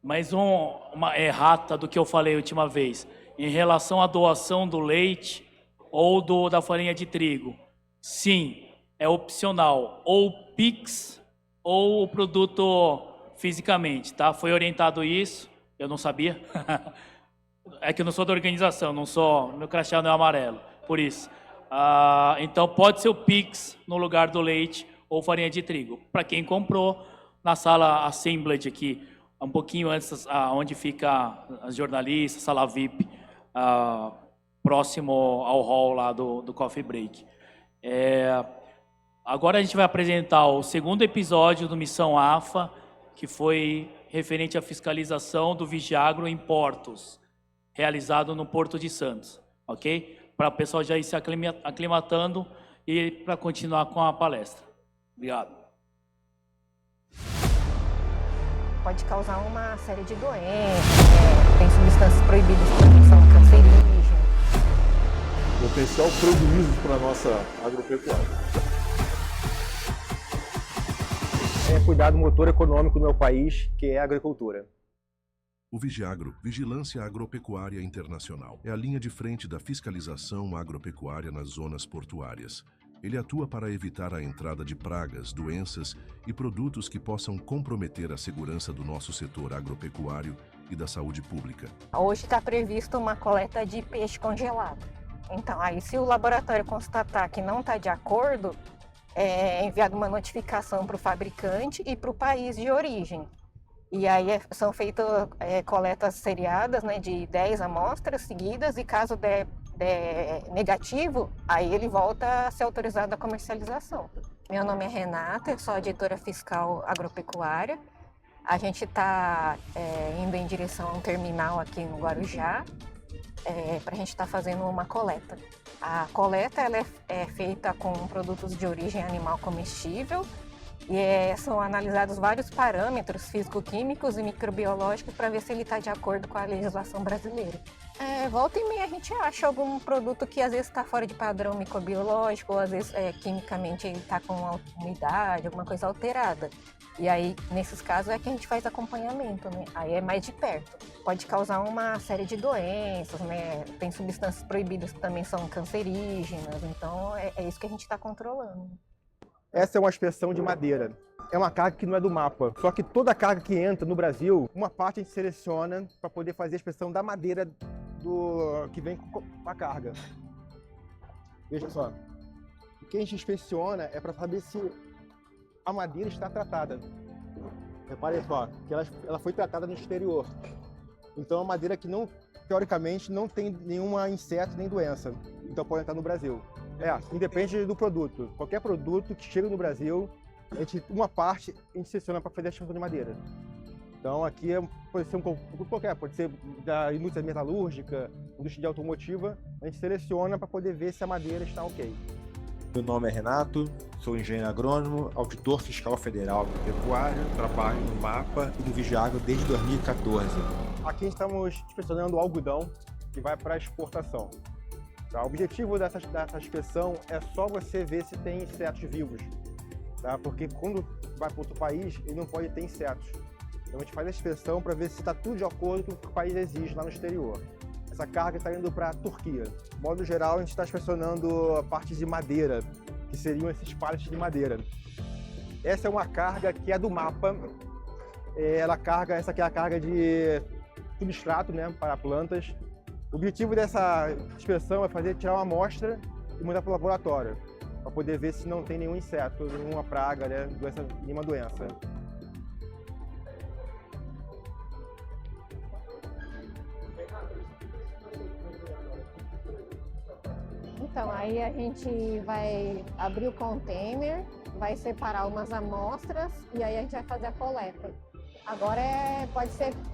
Mais uma errata do que eu falei a última vez. Em relação à doação do leite ou da farinha de trigo. Sim, é opcional. Ou Pix ou o produto fisicamente, tá? Foi orientado isso, eu não sabia. É que eu não sou da organização, meu crachá não é amarelo, por isso. Então pode ser o Pix no lugar do leite ou farinha de trigo. Para quem comprou na sala Assembled aqui, um pouquinho antes, onde fica as jornalistas, sala VIP, próximo ao hall lá do Coffee Break. Agora a gente vai apresentar o segundo episódio do Missão AFA, que foi referente à fiscalização do Vigiagro em portos, realizado no Porto de Santos, ok? Para o pessoal já ir se aclimatando e para continuar com a palestra. Obrigado. Pode causar uma série de doenças, tem substâncias proibidas que também são cancerígenas. Potencial prejuízo para a nossa agropecuária. Cuidar do motor econômico do meu país, que é a agricultura. O Vigiagro, Vigilância Agropecuária Internacional, é a linha de frente da fiscalização agropecuária nas zonas portuárias. Ele atua para evitar a entrada de pragas, doenças e produtos que possam comprometer a segurança do nosso setor agropecuário e da saúde pública. Hoje está previsto uma coleta de peixe congelado. Então, aí se o laboratório constatar que não está de acordo, é enviada uma notificação para o fabricante e para o país de origem. E aí são feitas coletas seriadas, né, de 10 amostras seguidas, e caso der negativo, aí ele volta a ser autorizado a comercialização. Meu nome é Renata, eu sou editora fiscal agropecuária. A gente está indo em direção a um terminal aqui no Guarujá, para a gente estar fazendo uma coleta. A coleta ela é feita com produtos de origem animal comestível e são analisados vários parâmetros físico-químicos e microbiológicos para ver se ele está de acordo com a legislação brasileira. Volta e meia a gente acha algum produto que às vezes está fora de padrão microbiológico, ou às vezes quimicamente ele está com umidade, alguma coisa alterada. E aí, nesses casos, é que a gente faz acompanhamento, né? Aí é mais de perto. Pode causar uma série de doenças, né? Tem substâncias proibidas que também são cancerígenas, então é isso que a gente está controlando. Essa é uma inspeção de madeira. É uma carga que não é do mapa. Só que toda carga que entra no Brasil, uma parte a gente seleciona para poder fazer a inspeção da madeira que vem com a carga. Veja só. O que a gente inspeciona é para saber se a madeira está tratada. Repare só, que ela foi tratada no exterior. Então é uma madeira que teoricamente não tem nenhuma inseto nem doença. Então pode entrar no Brasil. Independe do produto. Qualquer produto que chega no Brasil, uma parte a gente seleciona para fazer a extração de madeira. Então aqui pode ser um produto qualquer, pode ser da indústria metalúrgica, indústria automotiva, a gente seleciona para poder ver se a madeira está ok. Meu nome é Renato, sou engenheiro agrônomo, auditor fiscal federal agropecuário, trabalho no MAPA e no Vigiagro desde 2014. Aqui estamos inspecionando o algodão que vai para exportação. Tá? O objetivo dessa inspeção é só você ver se tem insetos vivos, tá? Porque quando vai para outro país, ele não pode ter insetos. Então a gente faz a inspeção para ver se está tudo de acordo com o que o país exige lá no exterior. Essa carga está indo para a Turquia. De modo geral, a gente está inspecionando a parte de madeira, que seriam esses pallets de madeira. Essa é uma carga que é do MAPA. Essa aqui é a carga de substrato, né, para plantas. O objetivo dessa inspeção é tirar uma amostra e mandar para o laboratório, para poder ver se não tem nenhum inseto, nenhuma praga, né, nenhuma doença. Então, aí a gente vai abrir o container, vai separar umas amostras e aí a gente vai fazer a coleta. Agora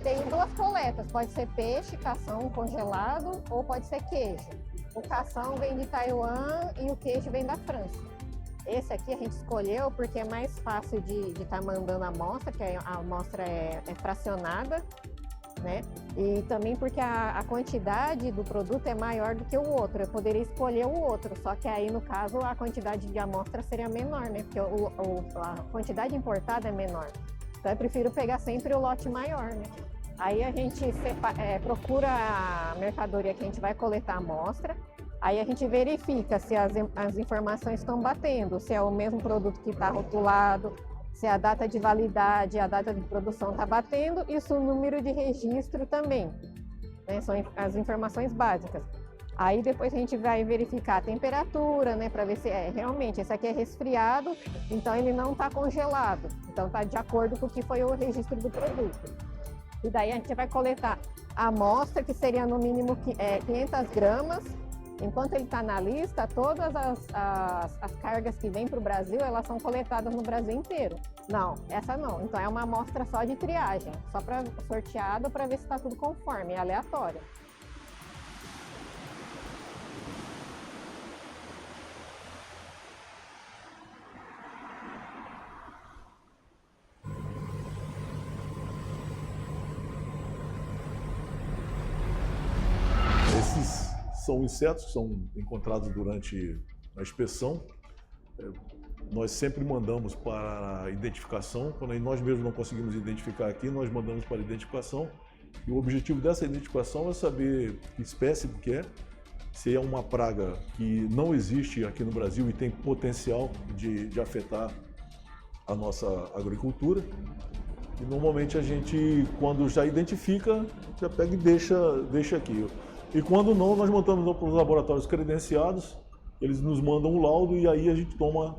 tem duas coletas, pode ser peixe, cação congelado ou pode ser queijo. O cação vem de Taiwan e o queijo vem da França. Esse aqui a gente escolheu porque é mais fácil de estar mandando a amostra, que a amostra é fracionada, né? E também porque a quantidade do produto é maior do que o outro. Eu poderia escolher o outro, só que aí no caso a quantidade de amostra seria menor, né? Porque a quantidade importada é menor. Então eu prefiro pegar sempre o lote maior, né? Aí a gente procura a mercadoria que a gente vai coletar a amostra, aí a gente verifica se as informações estão batendo, se é o mesmo produto que está rotulado, se a data de validade, a data de produção está batendo e se o número de registro também, né? São as informações básicas. Aí depois a gente vai verificar a temperatura, né, para ver se realmente esse aqui é resfriado, então ele não está congelado, então está de acordo com o que foi o registro do produto. E daí a gente vai coletar a amostra, que seria no mínimo 500 gramas. Enquanto ele está na lista, todas as cargas que vêm para o Brasil, elas são coletadas no Brasil inteiro. Não, essa não. Então é uma amostra só de triagem, só para sorteado para ver se está tudo conforme, é aleatório. Esses são insetos que são encontrados durante a inspeção. Nós sempre mandamos para a identificação. Quando nós mesmos não conseguimos identificar aqui, nós mandamos para a identificação. E o objetivo dessa identificação é saber que espécie que é, se é uma praga que não existe aqui no Brasil e tem potencial de afetar a nossa agricultura. E normalmente a gente, quando já identifica, já pega e deixa aqui. E quando não, nós montamos para os laboratórios credenciados, eles nos mandam um laudo e aí a gente toma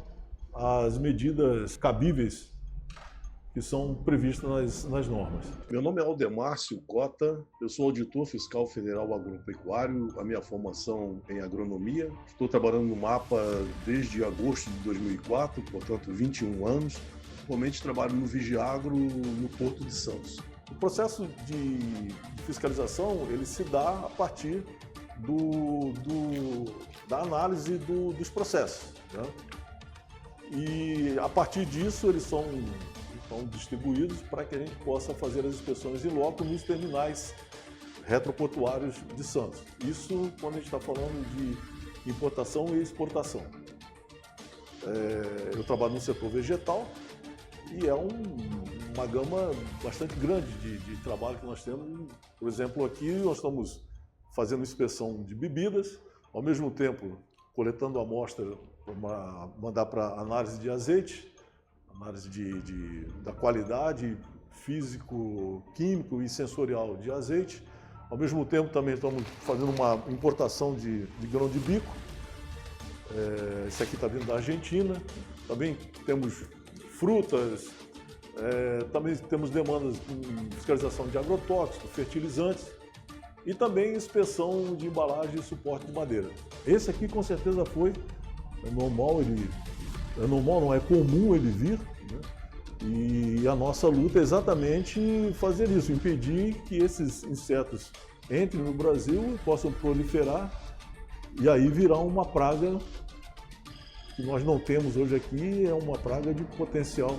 as medidas cabíveis que são previstas nas normas. Meu nome é Aldemárcio Cota, eu sou auditor fiscal federal agropecuário, a minha formação em agronomia. Estou trabalhando no MAPA desde agosto de 2004, portanto 21 anos. Atualmente trabalho no Vigiagro, no Porto de Santos. O processo de fiscalização ele se dá a partir da análise dos processos, né? E a partir disso eles são distribuídos para que a gente possa fazer as inspeções em loco nos terminais retroportuários de Santos. Isso quando a gente está falando de importação e exportação. Eu trabalho no setor vegetal e é uma gama bastante grande de trabalho que nós temos. Por exemplo, aqui nós estamos fazendo inspeção de bebidas, ao mesmo tempo coletando amostra para mandar para análise de azeite, análise da qualidade físico, químico e sensorial de azeite. Ao mesmo tempo também estamos fazendo uma importação de grão de bico. Esse aqui está vindo da Argentina. Também temos frutas, também temos demandas de fiscalização de agrotóxicos, fertilizantes e também inspeção de embalagem e suporte de madeira. Esse aqui com certeza é comum ele vir, né? E a nossa luta é exatamente fazer isso, impedir que esses insetos entrem no Brasil e possam proliferar e aí virar uma praga que nós não temos hoje aqui, é uma praga de potencial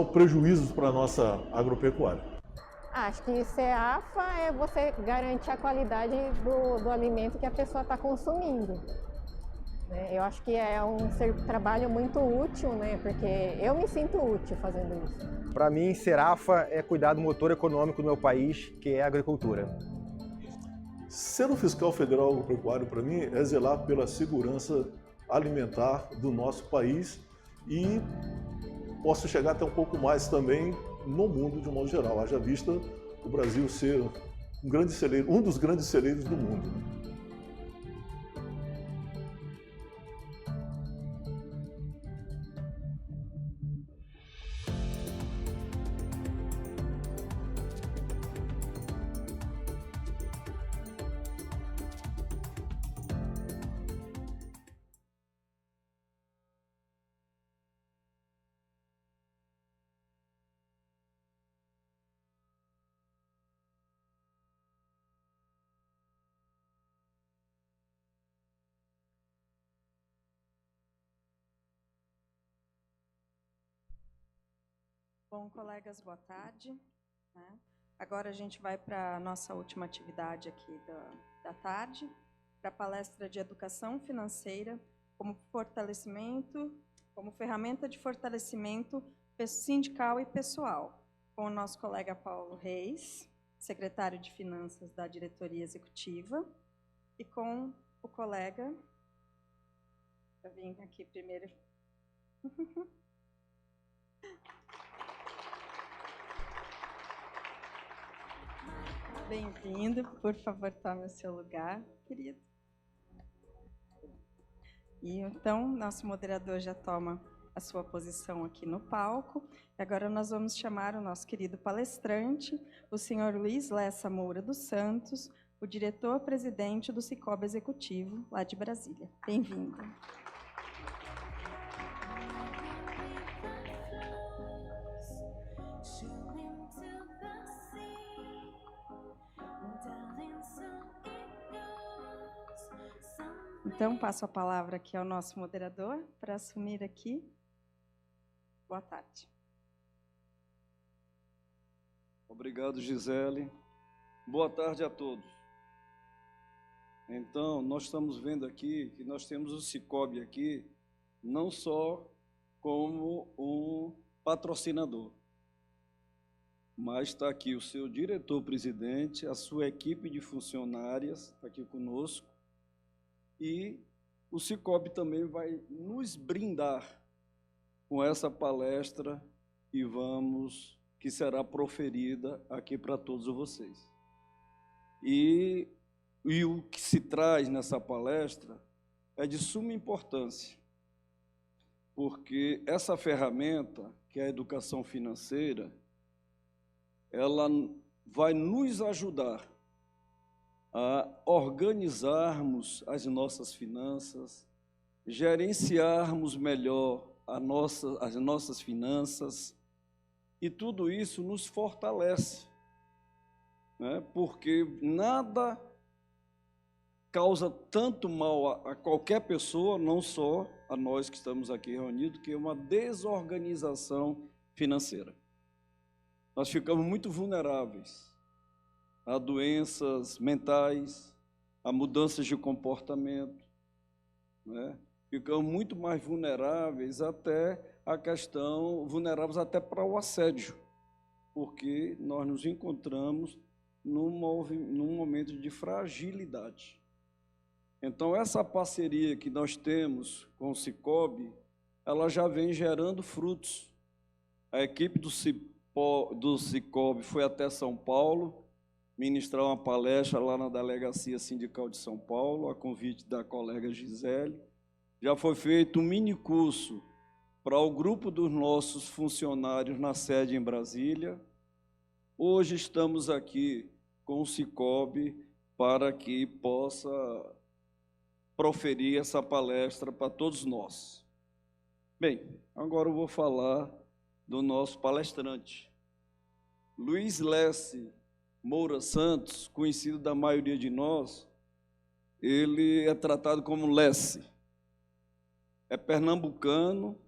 prejuízos para a nossa agropecuária. Acho que CEAFA é você garantir a qualidade do alimento que a pessoa está consumindo. Eu acho que é um trabalho muito útil, né? Porque eu me sinto útil fazendo isso. Para mim, CEAFA é cuidar do motor econômico do meu país, que é a agricultura. Ser um fiscal federal agropecuário, para mim, é zelar pela segurança alimentar do nosso país e posso chegar até um pouco mais também no mundo de um modo geral, haja vista o Brasil ser um dos grandes celeiros do mundo. Bom, colegas, boa tarde. Agora a gente vai para a nossa última atividade aqui da tarde, para a palestra de educação financeira como ferramenta de fortalecimento sindical e pessoal, com o nosso colega Paulo Reis, secretário de Finanças da diretoria executiva, e com o colega, eu vim aqui primeiro. Bem-vindo, por favor, tome o seu lugar, querido. E então, nosso moderador já toma a sua posição aqui no palco. E agora nós vamos chamar o nosso querido palestrante, o senhor Luiz Lessa Moura dos Santos, o diretor-presidente do Sicoob Executivo, lá de Brasília. Bem-vindo. Então, passo a palavra aqui ao nosso moderador para assumir aqui. Boa tarde. Obrigado, Gisele. Boa tarde a todos. Então, nós estamos vendo aqui que nós temos o Sicoob aqui, não só como um patrocinador, mas está aqui o seu diretor-presidente, a sua equipe de funcionárias, está aqui conosco, e o Sicoob também vai nos brindar com essa palestra que será proferida aqui para todos vocês. E o que se traz nessa palestra é de suma importância, porque essa ferramenta, que é a educação financeira, ela vai nos ajudar a organizarmos as nossas finanças, gerenciarmos melhor as nossas finanças, e tudo isso nos fortalece, né? Porque nada causa tanto mal a qualquer pessoa, não só a nós que estamos aqui reunidos, que é uma desorganização financeira. Nós ficamos muito vulneráveis a doenças mentais, a mudanças de comportamento, né? Ficamos muito mais vulneráveis até vulneráveis até para o assédio, porque nós nos encontramos num momento de fragilidade. Então, essa parceria que nós temos com o Sicoob, ela já vem gerando frutos. A equipe do Sicoob foi até São Paulo, ministrar uma palestra lá na Delegacia Sindical de São Paulo, a convite da colega Gisele. Já foi feito um mini curso para o grupo dos nossos funcionários na sede em Brasília. Hoje estamos aqui com o Sicoob para que possa proferir essa palestra para todos nós. Bem, agora eu vou falar do nosso palestrante, Luiz Lessa Moura Santos, conhecido da maioria de nós. Ele é tratado como Lesse. É pernambucano,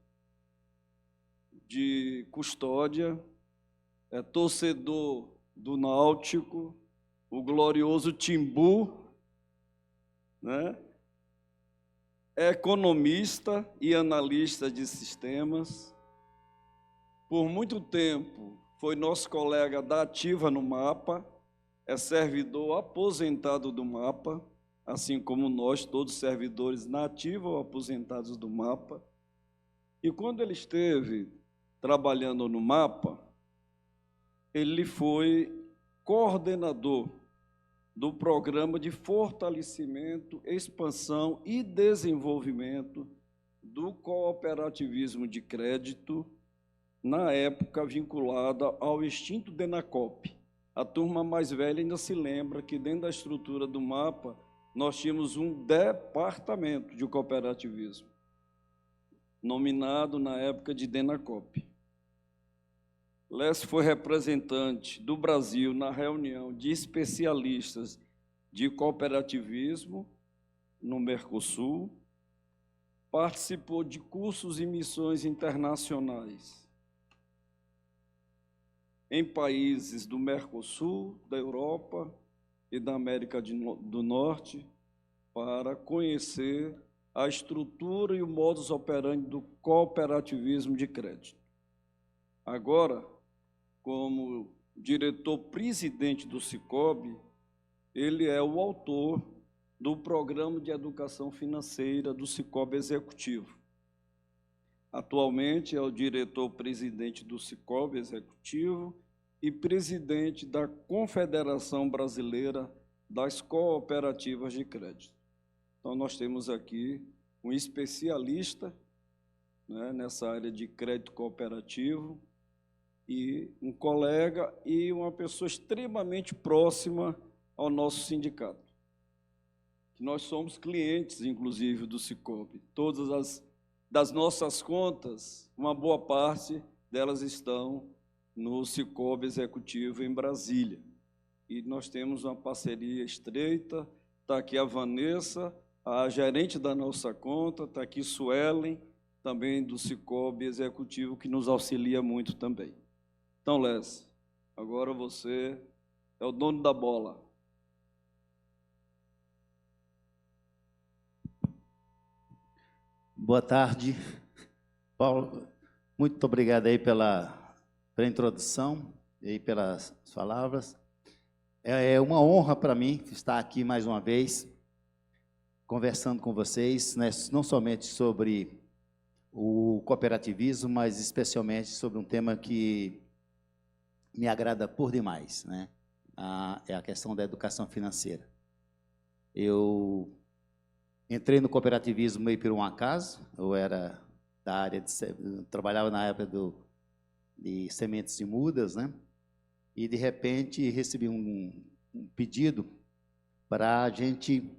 de Custódia, é torcedor do Náutico, o glorioso Timbu, né? É economista e analista de sistemas. Por muito tempo foi nosso colega da Ativa no MAPA, é servidor aposentado do MAPA, assim como nós, todos servidores na Ativa ou aposentados do MAPA. E quando ele esteve trabalhando no MAPA, ele foi coordenador do Programa de Fortalecimento, Expansão e Desenvolvimento do Cooperativismo de Crédito, na época vinculada ao extinto Denacop. A turma mais velha ainda se lembra que dentro da estrutura do MAPA nós tínhamos um departamento de cooperativismo, nominado na época de Denacop. Lessa foi representante do Brasil na reunião de especialistas de cooperativismo no Mercosul, participou de cursos e missões internacionais em países do Mercosul, da Europa e da América do Norte, para conhecer a estrutura e o modus operandi do cooperativismo de crédito. Agora, como diretor-presidente do Sicob, ele é o autor do Programa de Educação Financeira do Sicob Executivo. Atualmente é o diretor-presidente do Sicob Executivo e presidente da Confederação Brasileira das Cooperativas de Crédito. Então, nós temos aqui um especialista, né, nessa área de crédito cooperativo, e um colega e uma pessoa extremamente próxima ao nosso sindicato. Nós somos clientes, inclusive, do Sicob. Todas das nossas contas, uma boa parte delas estão no Sicob Executivo em Brasília. E nós temos uma parceria estreita. Está aqui a Vanessa, a gerente da nossa conta, está aqui Suelen, também do Sicob Executivo, que nos auxilia muito também. Então, Les, agora você é o dono da bola. Boa tarde, Paulo. Muito obrigado aí pela introdução e pelas palavras. É uma honra para mim estar aqui mais uma vez, conversando com vocês, né, não somente sobre o cooperativismo, mas especialmente sobre um tema que me agrada por demais, né? É a questão da educação financeira. Eu entrei no cooperativismo meio por um acaso. Eu era da área trabalhava na época de sementes de mudas, né? E de repente recebi um pedido para a gente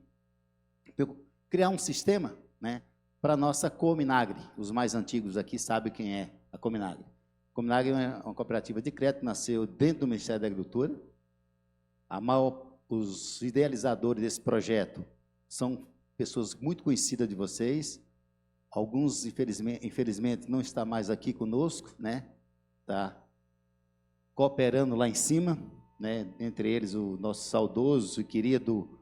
criar um sistema, né, para a nossa Cominagre. Os mais antigos aqui sabem quem é a Cominagre. A Cominagre é uma cooperativa de crédito, nasceu dentro do Ministério da Agricultura. Os idealizadores desse projeto são pessoas muito conhecidas de vocês. Alguns, infelizmente, não estão mais aqui conosco, né? Está cooperando lá em cima, né? Entre eles o nosso saudoso e querido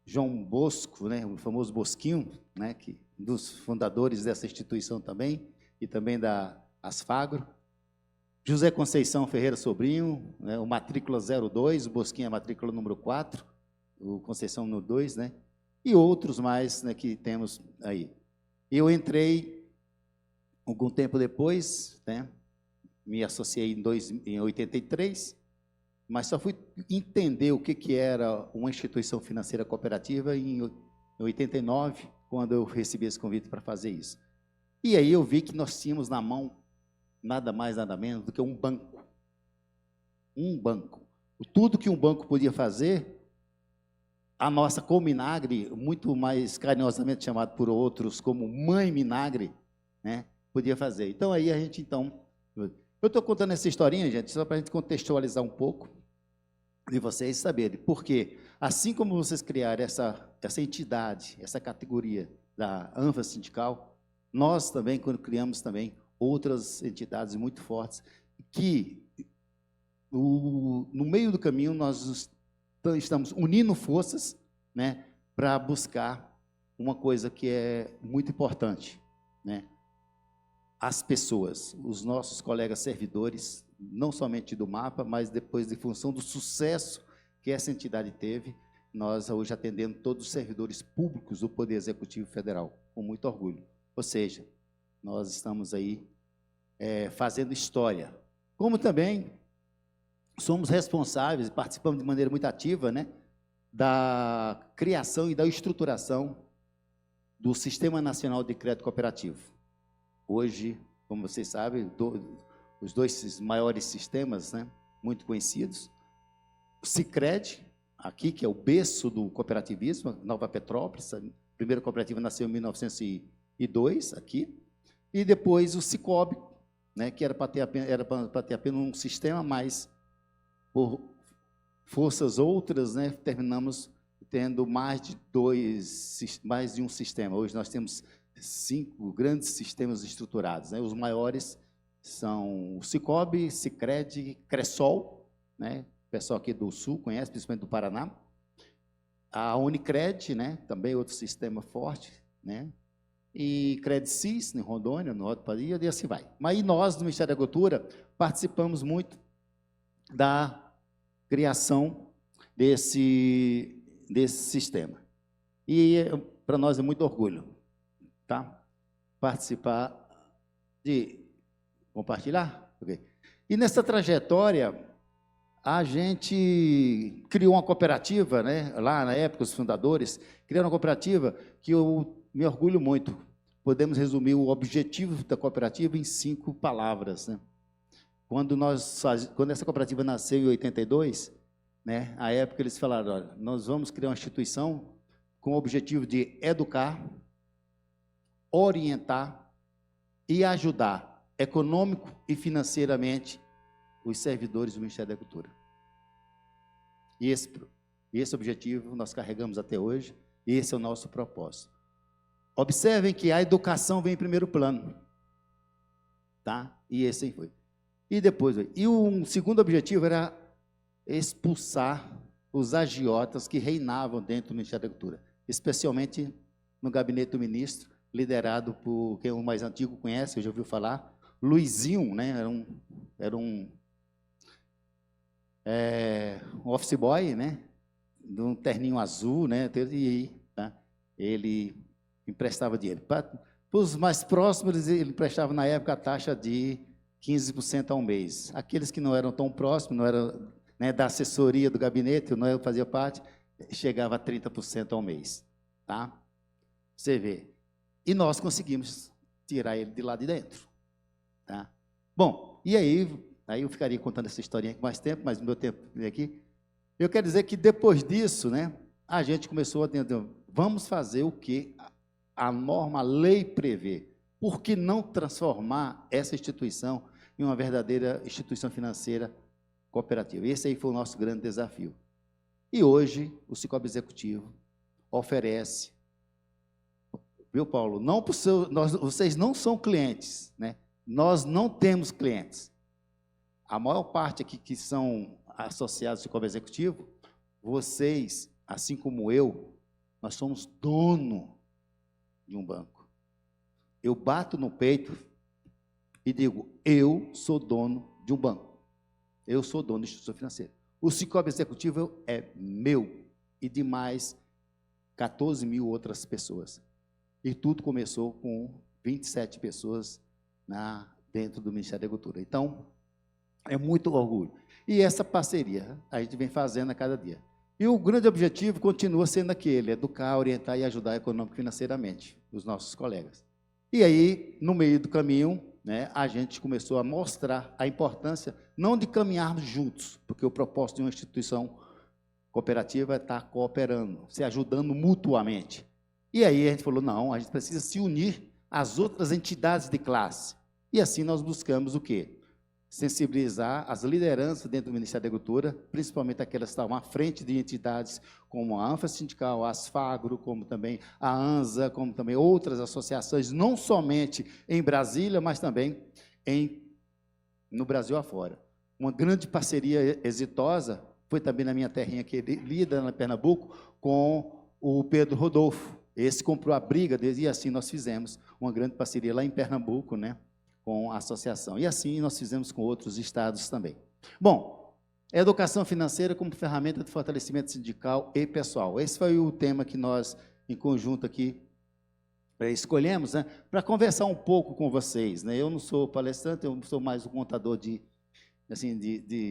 João Bosco, né? O famoso Bosquinho, né? Que dos fundadores dessa instituição também, e também da Asfagro. José Conceição Ferreira Sobrinho, né? O matrícula 02, o Bosquinho é a matrícula número 4, o Conceição número 2, né? E outros mais, né, que temos aí. Eu entrei algum tempo depois, né? Me associei em 83, mas só fui entender o que era uma instituição financeira cooperativa em 89, quando eu recebi esse convite para fazer isso. E aí eu vi que nós tínhamos na mão nada mais, nada menos do que um banco. Um banco. Tudo que um banco podia fazer, a nossa Cominagre, muito mais carinhosamente chamado por outros como Mãe Minagre, né, podia fazer. Então, aí a gente, eu estou contando essa historinha, gente, só para a gente contextualizar um pouco de vocês saberem. Porque, assim como vocês criaram essa entidade, essa categoria da ANFA sindical, nós também, quando criamos também outras entidades muito fortes, que no meio do caminho nós estamos unindo forças, né, para buscar uma coisa que é muito importante, né? As pessoas, os nossos colegas servidores, não somente do MAPA, mas depois de função do sucesso que essa entidade teve, nós hoje atendemos todos os servidores públicos do Poder Executivo Federal, com muito orgulho. Ou seja, nós estamos aí fazendo história. Como também somos responsáveis, participamos de maneira muito ativa, né, da criação e da estruturação do Sistema Nacional de Crédito Cooperativo. Hoje, como vocês sabem, os dois maiores sistemas, né, muito conhecidos, o Sicredi, aqui, que é o berço do cooperativismo, Nova Petrópolis, a primeira cooperativa nasceu em 1902, aqui, e depois o Sicob, né, que era para ter apenas um sistema, mas por forças outras, né, terminamos tendo mais de um sistema. Hoje nós temos 5 grandes sistemas estruturados, né? Os maiores são o Sicob, Sicredi, Cressol, né? O pessoal aqui do Sul conhece, principalmente do Paraná. A Unicred, né? Também outro sistema forte, né? e Credcis, em Rondônia, no Alto Paraíba, e assim vai. Mas nós, do Ministério da Agricultura, participamos muito da criação desse sistema. E para nós é muito orgulho, tá? Participar de compartilhar. Okay. E nessa trajetória, a gente criou uma cooperativa, né? Lá na época, os fundadores criaram uma cooperativa que eu me orgulho muito. Podemos resumir o objetivo da cooperativa em 5 palavras, né? Quando essa cooperativa nasceu em 82, né? À época eles falaram, olha, nós vamos criar uma instituição com o objetivo de educar, orientar e ajudar econômico e financeiramente os servidores do Ministério da Agricultura. E esse objetivo nós carregamos até hoje, e esse é o nosso propósito. Observem que a educação vem em primeiro plano, tá? E esse aí foi. E depois, um segundo objetivo era expulsar os agiotas que reinavam dentro do Ministério da Agricultura, especialmente no gabinete do ministro, liderado por quem o mais antigo conhece, já ouviu falar, Luizinho, né? Era um office boy, né? De um terninho azul, né? E tá? Ele emprestava dinheiro. Para os mais próximos, ele emprestava na época a taxa de 15% ao mês. Aqueles que não eram tão próximos, não eram, né, da assessoria do gabinete, não fazia parte, chegava a 30% ao mês. Tá? Você vê. E nós conseguimos tirar ele de lá de dentro. Tá? Bom, e aí eu ficaria contando essa historinha com mais tempo, mas o meu tempo aqui. Eu quero dizer que depois disso, né, a gente começou a entender, vamos fazer o que a norma, a lei prevê. Por que não transformar essa instituição em uma verdadeira instituição financeira cooperativa? Esse aí foi o nosso grande desafio. E hoje, o Cicobi Executivo oferece, viu, Paulo? Não pro vocês não são clientes, né? Nós não temos clientes. A maior parte aqui que são associados ao Cicobi Executivo, vocês, assim como eu, nós somos dono de um banco. Eu bato no peito e digo, eu sou dono de um banco. Eu sou dono de instituição financeira. O Cicobi Executivo é meu e de mais 14 mil outras pessoas. E tudo começou com 27 pessoas dentro do Ministério da Agricultura. Então, é muito orgulho. E essa parceria a gente vem fazendo a cada dia. E o grande objetivo continua sendo aquele, educar, orientar e ajudar econômico e financeiramente os nossos colegas. E aí, no meio do caminho, né, a gente começou a mostrar a importância não de caminharmos juntos, porque o propósito de uma instituição cooperativa é estar cooperando, se ajudando mutuamente. E aí a gente falou, não, a gente precisa se unir às outras entidades de classe. E assim nós buscamos o quê? Sensibilizar as lideranças dentro do Ministério da Agricultura, principalmente aquelas que estavam à frente de entidades como a ANFA Sindical, a Asfagro, como também a ANSA, como também outras associações, não somente em Brasília, mas também no Brasil afora. Uma grande parceria exitosa foi também na minha terrinha querida, na Pernambuco, com o Pedro Rodolfo. Esse comprou a briga dele, e assim nós fizemos uma grande parceria lá em Pernambuco, né, com a associação. E assim nós fizemos com outros estados também. Bom, educação financeira como ferramenta de fortalecimento sindical e pessoal. Esse foi o tema que nós, em conjunto aqui, escolhemos, né, para conversar um pouco com vocês. Né? Eu não sou palestrante, eu sou mais um contador de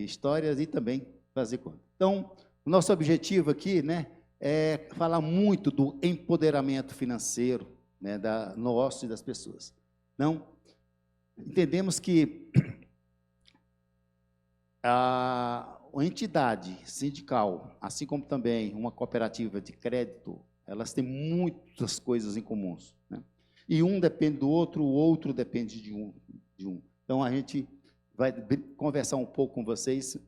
histórias e também fazer conta. Então, o nosso objetivo aqui, né, é falar muito do empoderamento financeiro, né, nosso e das pessoas. Então, entendemos que a entidade sindical, assim como também uma cooperativa de crédito, elas têm muitas coisas em comuns, né? E um depende do outro, o outro depende de um. Então, a gente vai conversar um pouco com vocês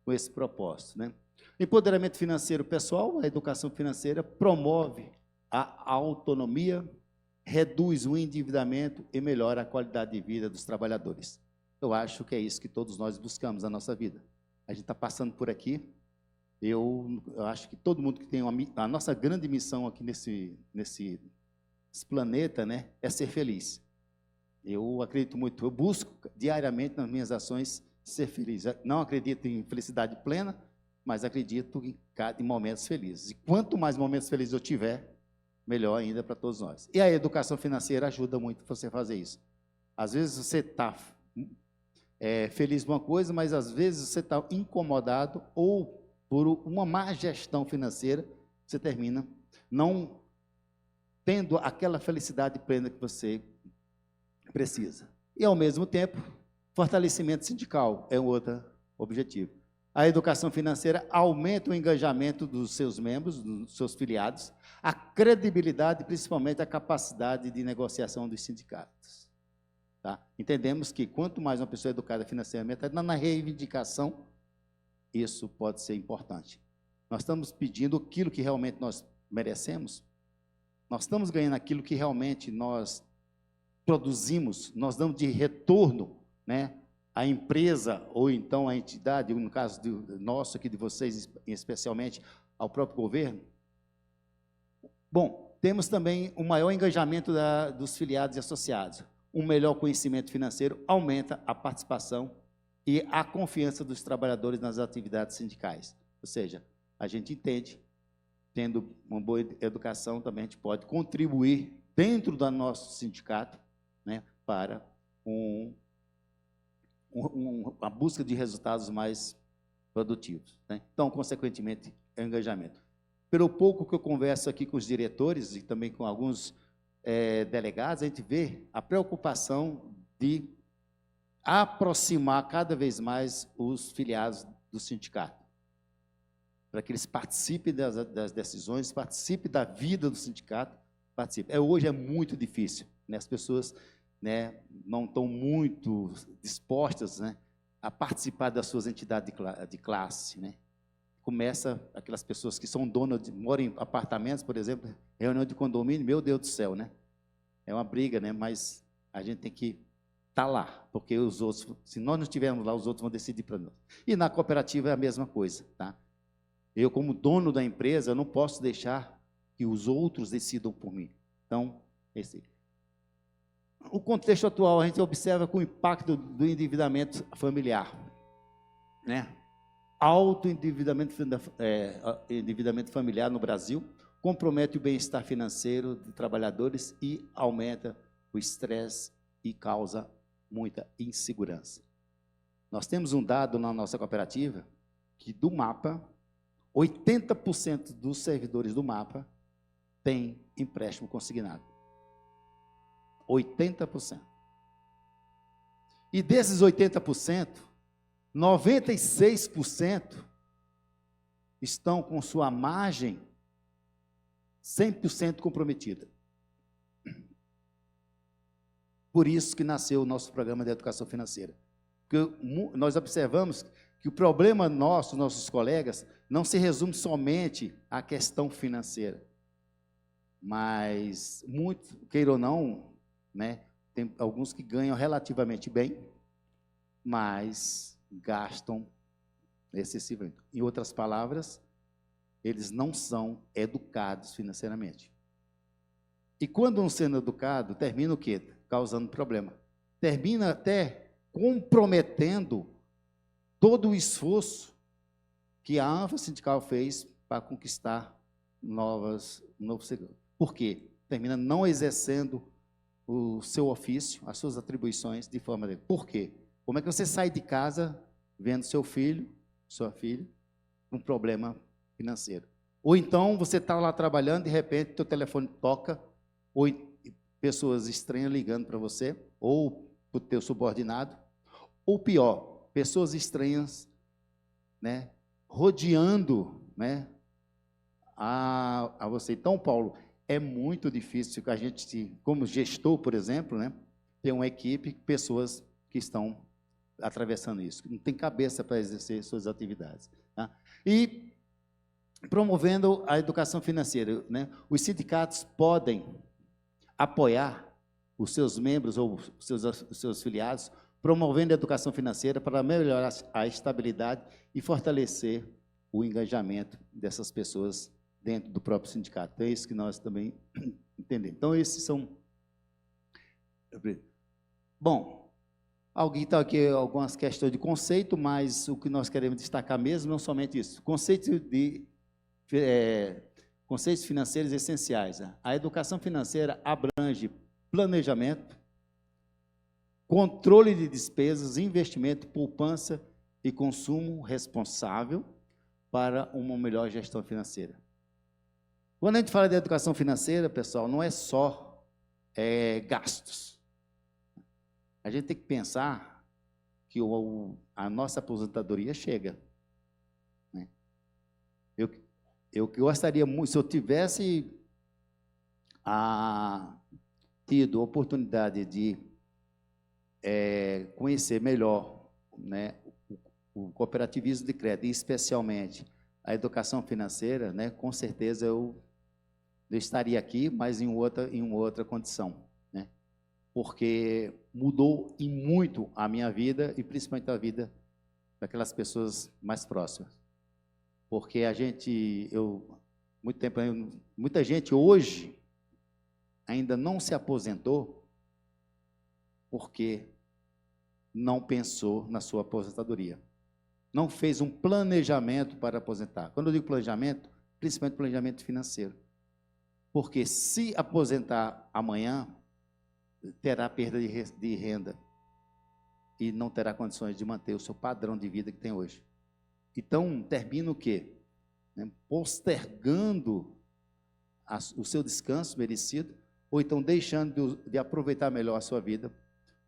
com esse propósito, né? Empoderamento financeiro pessoal, a educação financeira promove a autonomia, reduz o endividamento e melhora a qualidade de vida dos trabalhadores. Eu acho que é isso que todos nós buscamos na nossa vida. A gente está passando por aqui, eu acho que todo mundo que tem a nossa grande missão aqui esse planeta, né, é ser feliz. Eu acredito muito, eu busco diariamente nas minhas ações ser feliz. Eu não acredito em felicidade plena, mas acredito em momentos felizes. E quanto mais momentos felizes eu tiver, melhor ainda para todos nós. E a educação financeira ajuda muito você a fazer isso. Às vezes você está feliz com uma coisa, mas às vezes você está incomodado ou por uma má gestão financeira, você termina não tendo aquela felicidade plena que você precisa. E, ao mesmo tempo, fortalecimento sindical é um outro objetivo. A educação financeira aumenta o engajamento dos seus membros, dos seus filiados, a credibilidade e, principalmente, a capacidade de negociação dos sindicatos. Tá? Entendemos que, quanto mais uma pessoa é educada financeiramente, na reivindicação, isso pode ser importante. Nós estamos pedindo aquilo que realmente nós merecemos, nós estamos ganhando aquilo que realmente nós produzimos, nós damos de retorno, né, à empresa ou então à entidade, no caso nosso aqui de vocês, especialmente ao próprio governo. Bom, temos também um maior engajamento dos filiados e associados. Um melhor conhecimento financeiro aumenta a participação e a confiança dos trabalhadores nas atividades sindicais. Ou seja, a gente entende, tendo uma boa educação, também a gente pode contribuir dentro do nosso sindicato, né, para a busca de resultados mais produtivos, né? Então, consequentemente, é engajamento. Pelo pouco que eu converso aqui com os diretores e também com alguns delegados, a gente vê a preocupação de aproximar cada vez mais os filiados do sindicato, para que eles participem das decisões, participem da vida do sindicato, participem. Hoje é muito difícil, né? As pessoas, né, não estão muito dispostas, né, a participar das suas entidades de classe, né? Começa aquelas pessoas que são donas, moram em apartamentos, por exemplo, reunião de condomínio, meu Deus do céu, né? É uma briga, né? Mas a gente tem que estar lá, porque os outros, se nós não estivermos lá, os outros vão decidir para nós. E na cooperativa é a mesma coisa, tá? Eu, como dono da empresa, não posso deixar que os outros decidam por mim. Então, o contexto atual, a gente observa com o impacto do endividamento familiar, né? Alto endividamento familiar no Brasil compromete o bem-estar financeiro de trabalhadores e aumenta o estresse e causa muita insegurança. Nós temos um dado na nossa cooperativa que do MAPA, 80% dos servidores do MAPA têm empréstimo consignado. 80%. E desses 80%, 96% estão com sua margem 100% comprometida. Por isso que nasceu o nosso programa de educação financeira. Porque nós observamos que o problema nosso, nossos colegas, não se resume somente à questão financeira. Mas, muito, queira ou não, né, tem alguns que ganham relativamente bem, mas gastam excessivamente. Em outras palavras, eles não são educados financeiramente. E quando não sendo educado, termina o quê? Causando problema. Termina até comprometendo todo o esforço que a ANFA Sindical fez para conquistar novos segmentos. Por quê? Termina não exercendo o seu ofício, as suas atribuições de forma... Por quê? Como é que você sai de casa vendo seu filho, sua filha, com um problema financeiro? Ou então você está lá trabalhando, de repente, teu telefone toca, ou pessoas estranhas ligando para você, ou para o teu subordinado, ou pior, pessoas estranhas, né, rodeando, né, a você. Então, Paulo, é muito difícil que a gente, como gestor, por exemplo, né, ter uma equipe, pessoas que estão atravessando isso, não tem cabeça para exercer suas atividades, tá? E promovendo a educação financeira, né, os sindicatos podem apoiar os seus membros ou os seus filiados, promovendo a educação financeira para melhorar a estabilidade e fortalecer o engajamento dessas pessoas dentro do próprio sindicato. Então, é isso que nós também entender. Então, esses são... Bom, alguém está aqui, algumas questões de conceito, mas o que nós queremos destacar mesmo não somente isso. Conceitos financeiros essenciais. A educação financeira abrange planejamento, controle de despesas, investimento, poupança e consumo responsável para uma melhor gestão financeira. Quando a gente fala de educação financeira, pessoal, não é só gastos. A gente tem que pensar que a nossa aposentadoria chega. Né? Eu gostaria muito, se eu tivesse tido a oportunidade de conhecer melhor, né, o cooperativismo de crédito, e especialmente a educação financeira, né, com certeza eu estaria aqui, mas em uma outra condição, né, porque mudou em muito a minha vida e principalmente a vida daquelas pessoas mais próximas. Porque muita gente hoje ainda não se aposentou porque não pensou na sua aposentadoria. Não fez um planejamento para aposentar. Quando eu digo planejamento, principalmente planejamento financeiro. Porque se aposentar amanhã, terá perda de renda e não terá condições de manter o seu padrão de vida que tem hoje. Então, termina o quê? Postergando o seu descanso merecido, ou então deixando de aproveitar melhor a sua vida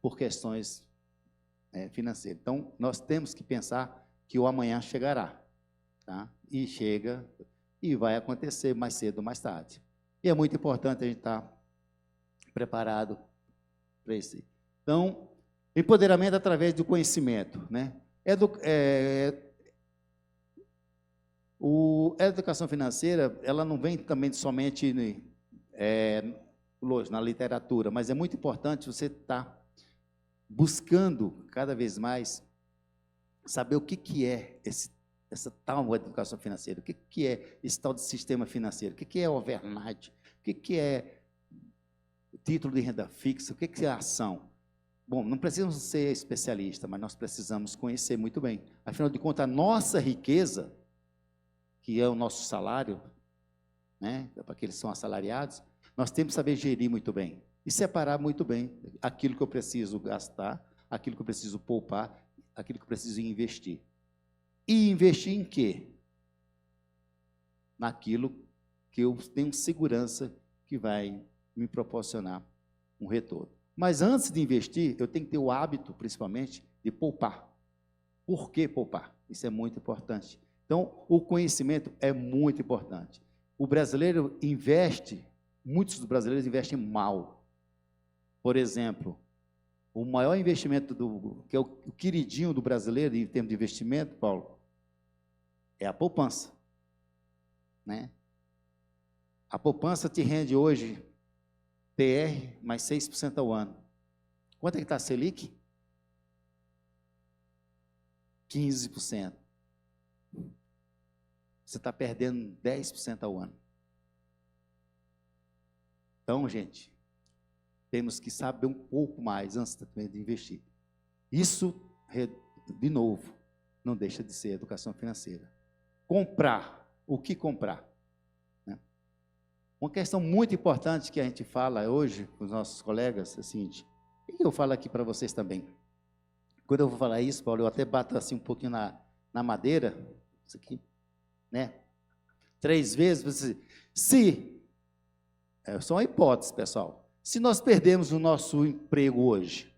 por questões financeiras. Então, nós temos que pensar que o amanhã chegará, tá? E chega, e vai acontecer mais cedo ou mais tarde. E é muito importante a gente estar preparado para isso. Então, empoderamento através do conhecimento, né? A educação financeira, ela não vem também somente na literatura, mas é muito importante você estar buscando cada vez mais saber o que é essa tal educação financeira, o que é esse tal de sistema financeiro, o que é overnight, o que é título de renda fixa, o que é ação. Bom, não precisamos ser especialistas, mas nós precisamos conhecer muito bem. Afinal de contas, a nossa riqueza, que é o nosso salário, né, para aqueles que são assalariados, nós temos que saber gerir muito bem e separar muito bem aquilo que eu preciso gastar, aquilo que eu preciso poupar, aquilo que eu preciso investir. E investir em quê? Naquilo que eu tenho segurança que vai me proporcionar um retorno. Mas antes de investir, eu tenho que ter o hábito, principalmente, de poupar. Por que poupar? Isso é muito importante. Então, o conhecimento é muito importante. O brasileiro muitos dos brasileiros investem mal. Por exemplo, o maior investimento, que é o queridinho do brasileiro em termos de investimento, Paulo, é a poupança. Né? A poupança te rende hoje TR mais 6% ao ano. Quanto é que está a Selic? 15%. Você está perdendo 10% ao ano. Então, gente, temos que saber um pouco mais antes de investir. Isso, de novo, não deixa de ser educação financeira. Comprar. O que comprar? Né? Uma questão muito importante que a gente fala hoje com os nossos colegas é a seguinte, e eu falo aqui para vocês também. Quando eu vou falar isso, Paulo, eu até bato assim um pouquinho na madeira, isso aqui, né? 3 vezes, é só uma hipótese, pessoal. Se nós perdemos o nosso emprego hoje,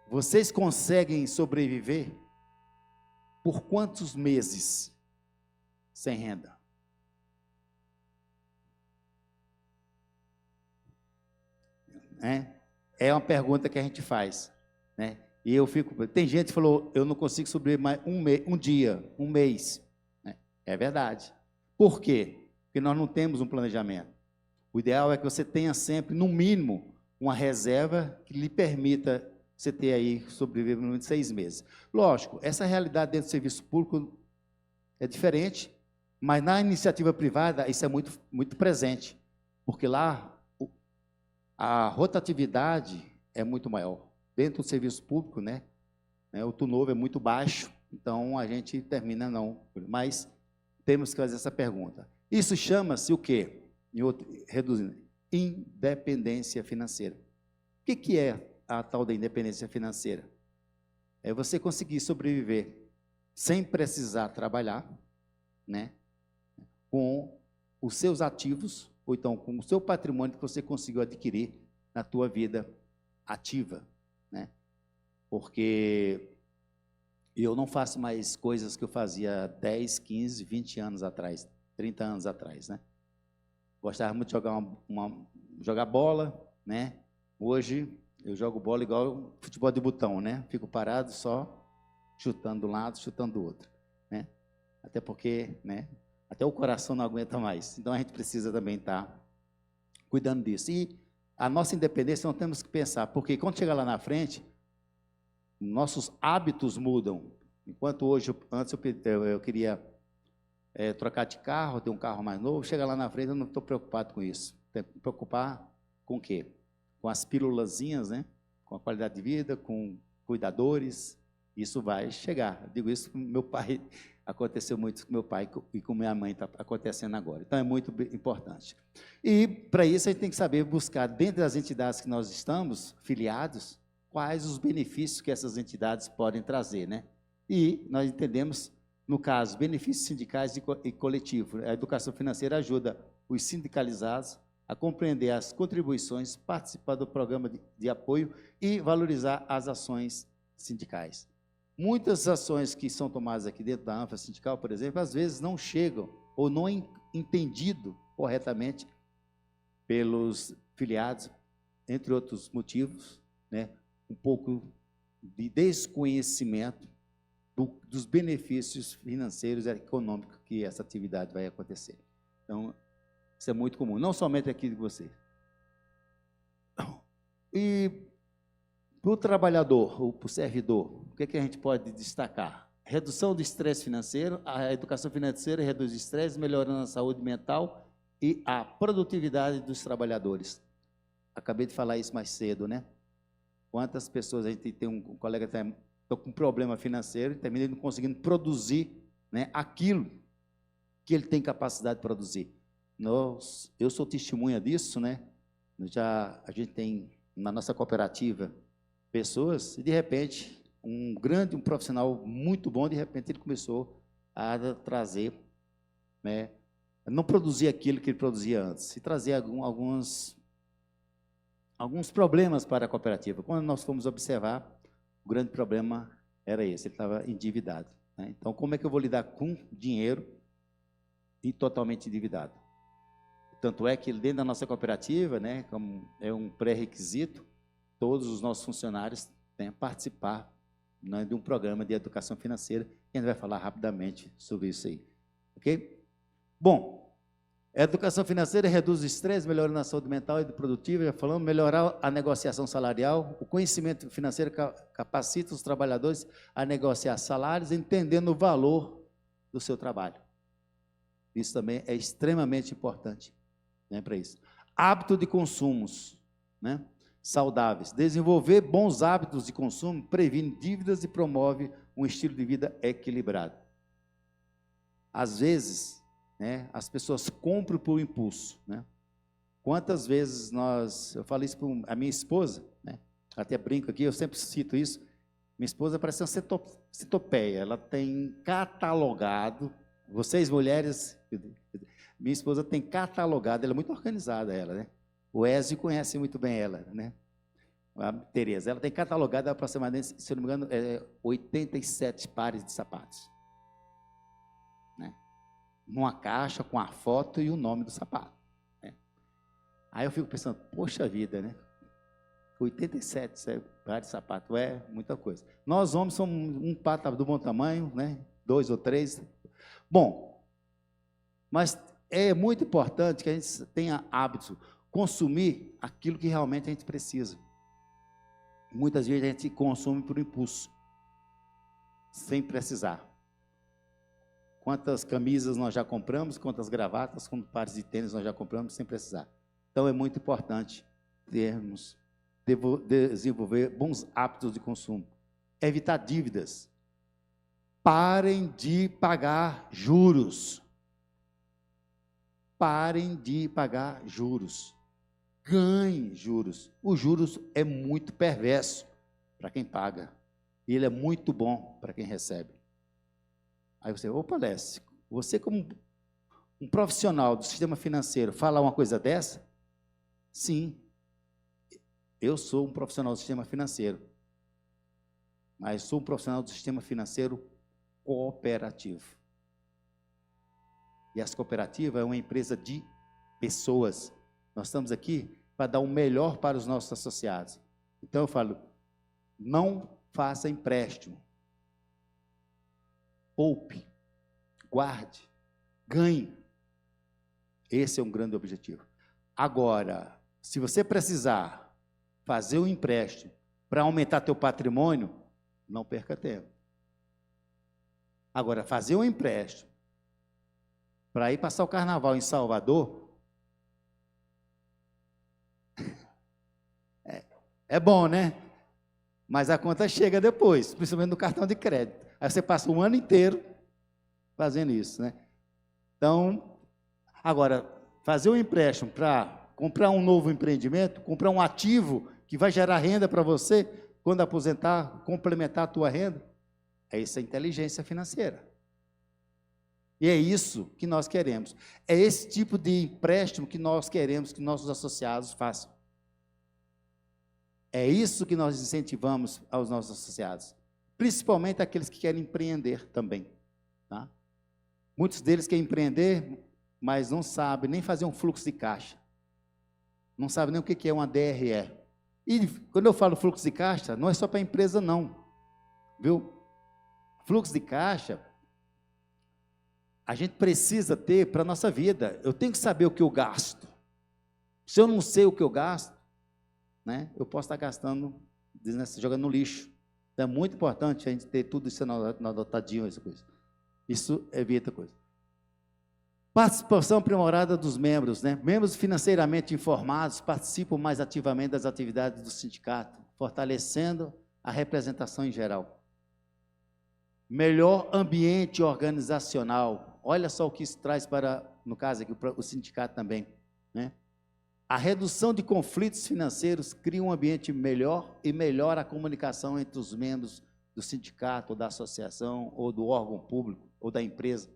vocês conseguem sobreviver por quantos meses sem renda? É uma pergunta que a gente faz, né? E eu fico, tem gente que falou, eu não consigo sobreviver mais um dia, um mês. É verdade. Por quê? Porque nós não temos um planejamento. O ideal é que você tenha sempre, no mínimo, uma reserva que lhe permita você ter aí, sobreviver no mínimo de 6 meses. Lógico, essa realidade dentro do serviço público é diferente, mas na iniciativa privada isso é muito, muito presente. Porque lá a rotatividade é muito maior. Dentro do serviço público, né, o turnover é muito baixo, então a gente termina não. Mas temos que fazer essa pergunta. Isso chama-se o quê? Reduzindo, independência financeira. O que é a tal da independência financeira? É você conseguir sobreviver sem precisar trabalhar, né, com os seus ativos, ou então com o seu patrimônio que você conseguiu adquirir na tua vida ativa, né? Porque eu não faço mais coisas que eu fazia 10, 15, 20 anos atrás, 30 anos atrás, né? Gostava muito de jogar bola, né? Hoje eu jogo bola igual futebol de botão, né? Fico parado só chutando de um lado, chutando do outro, né? Até porque, né, até o coração não aguenta mais. Então a gente precisa também estar cuidando disso. E a nossa independência não temos que pensar, porque quando chegar lá na frente, nossos hábitos mudam. Enquanto hoje, antes eu queria trocar de carro, ter um carro mais novo, chega lá na frente eu não estou preocupado com isso. Tenho que me preocupar com o quê? Com as pílulazinhas, né? Com a qualidade de vida, com cuidadores. Isso vai chegar. Eu digo isso com meu pai, aconteceu muito com meu pai e com minha mãe está acontecendo agora. Então é muito importante. E para isso a gente tem que saber buscar, dentro das entidades que nós estamos filiados, quais os benefícios que essas entidades podem trazer, né? E nós entendemos, no caso, benefícios sindicais e coletivos. A educação financeira ajuda os sindicalizados a compreender as contribuições, participar do programa de apoio e valorizar as ações sindicais. Muitas ações que são tomadas aqui dentro da ANFA sindical, por exemplo, às vezes não chegam ou não é entendido corretamente pelos filiados, entre outros motivos, né? Um pouco de desconhecimento dos benefícios financeiros e econômicos que essa atividade vai acontecer. Então, isso é muito comum, não somente aqui de vocês. E para o trabalhador, ou para o servidor, o que a gente pode destacar? Redução do estresse financeiro, a educação financeira reduz o estresse, melhorando a saúde mental e a produtividade dos trabalhadores. Acabei de falar isso mais cedo, né? Quantas pessoas, a gente tem um colega que está com um problema financeiro e termina não conseguindo produzir, né, aquilo que ele tem capacidade de produzir. Eu sou testemunha disso, né? A gente tem na nossa cooperativa pessoas, e de repente, um profissional muito bom, de repente ele começou a trazer, né, não produzir aquilo que ele produzia antes, e trazer alguns problemas para a cooperativa. Quando nós fomos observar, o grande problema era esse, ele estava endividado, né? Então, como é que eu vou lidar com dinheiro e totalmente endividado? Tanto é que dentro da nossa cooperativa, né, como é um pré-requisito, todos os nossos funcionários têm a participar, né, de um programa de educação financeira, e a gente vai falar rapidamente sobre isso aí. Ok? Bom, a educação financeira reduz o estresse, melhorando a saúde mental e produtiva, já falamos, melhorar a negociação salarial, o conhecimento financeiro capacita os trabalhadores a negociar salários, entendendo o valor do seu trabalho. Isso também é extremamente importante, né, para isso. Hábito de consumos, né, saudáveis. Desenvolver bons hábitos de consumo previne dívidas e promove um estilo de vida equilibrado. Às vezes, né, as pessoas compram por impulso, né? Quantas vezes eu falo isso para a minha esposa, né? Até brinco aqui, eu sempre cito isso. Minha esposa parece uma centopeia, ela tem catalogado, vocês mulheres, minha esposa tem catalogado, ela é muito organizada, né? O Ezio conhece muito bem ela, né? A Tereza, ela tem catalogado aproximadamente, se eu não me engano, 87 pares de sapatos, né? Numa caixa com a foto e o nome do sapato, né? Aí eu fico pensando, poxa vida, né? 87 pares de sapato, é muita coisa. Nós homens somos um par do bom tamanho, né? 2 ou 3. Bom, mas é muito importante que a gente tenha hábito consumir aquilo que realmente a gente precisa. Muitas vezes a gente consome por impulso, sem precisar. Quantas camisas nós já compramos, quantas gravatas, quantos pares de tênis nós já compramos sem precisar. Então, é muito importante desenvolver bons hábitos de consumo. Evitar dívidas. Parem de pagar juros. Parem de pagar juros. Ganhem juros. Os juros é muito perverso para quem paga. E ele é muito bom para quem recebe. Aí você, opa, Lécio, você como um profissional do sistema financeiro, fala uma coisa dessa? Sim, eu sou um profissional do sistema financeiro, mas sou um profissional do sistema financeiro cooperativo. E as cooperativas é uma empresa de pessoas. Nós estamos aqui para dar o melhor para os nossos associados. Então eu falo, não faça empréstimo. Poupe, guarde, ganhe. Esse é um grande objetivo. Agora, se você precisar fazer um empréstimo para aumentar teu patrimônio, não perca tempo. Agora, fazer um empréstimo para ir passar o carnaval em Salvador, é bom, né? Mas a conta chega depois, principalmente no cartão de crédito. Aí você passa um ano inteiro fazendo isso, né? Então, agora, fazer um empréstimo para comprar um novo empreendimento, comprar um ativo que vai gerar renda para você, quando aposentar, complementar a tua renda, é isso a inteligência financeira. E é isso que nós queremos. É esse tipo de empréstimo que nós queremos que nossos associados façam. É isso que nós incentivamos aos nossos associados. Principalmente aqueles que querem empreender também. Tá? Muitos deles querem empreender, mas não sabem nem fazer um fluxo de caixa. Não sabem nem o que é uma DRE. E quando eu falo fluxo de caixa, não é só para a empresa, não. Viu? Fluxo de caixa, a gente precisa ter para a nossa vida. Eu tenho que saber o que eu gasto. Se eu não sei o que eu gasto, né, eu posso estar gastando, jogando no lixo. Então, é muito importante a gente ter tudo isso anotadinho, essa coisa. Isso evita coisa. Participação aprimorada dos membros, né? Membros financeiramente informados participam mais ativamente das atividades do sindicato, fortalecendo a representação em geral. Melhor ambiente organizacional. Olha só o que isso traz para, no caso aqui, o sindicato também, né? A redução de conflitos financeiros cria um ambiente melhor e melhora a comunicação entre os membros do sindicato, ou da associação, ou do órgão público, ou da empresa.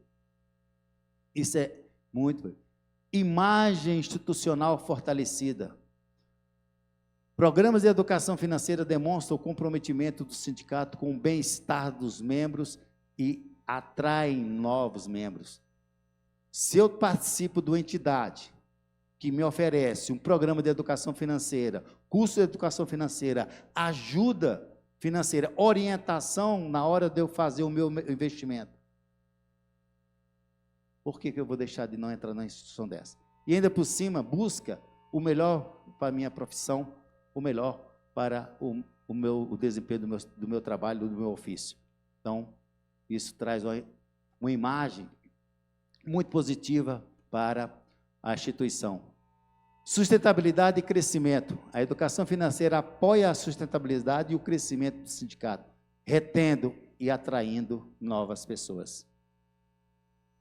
Isso é muito bom. Imagem institucional fortalecida. Programas de educação financeira demonstram o comprometimento do sindicato com o bem-estar dos membros e atraem novos membros. Se eu participo de uma entidade que me oferece um programa de educação financeira, curso de educação financeira, ajuda financeira, orientação na hora de eu fazer o meu investimento, por que eu vou deixar de não entrar na instituição dessa? E ainda por cima, busca o melhor para a minha profissão, o melhor para o desempenho do meu trabalho, do meu ofício. Então, isso traz uma imagem muito positiva para a instituição. Sustentabilidade e crescimento. A educação financeira apoia a sustentabilidade e o crescimento do sindicato, retendo e atraindo novas pessoas.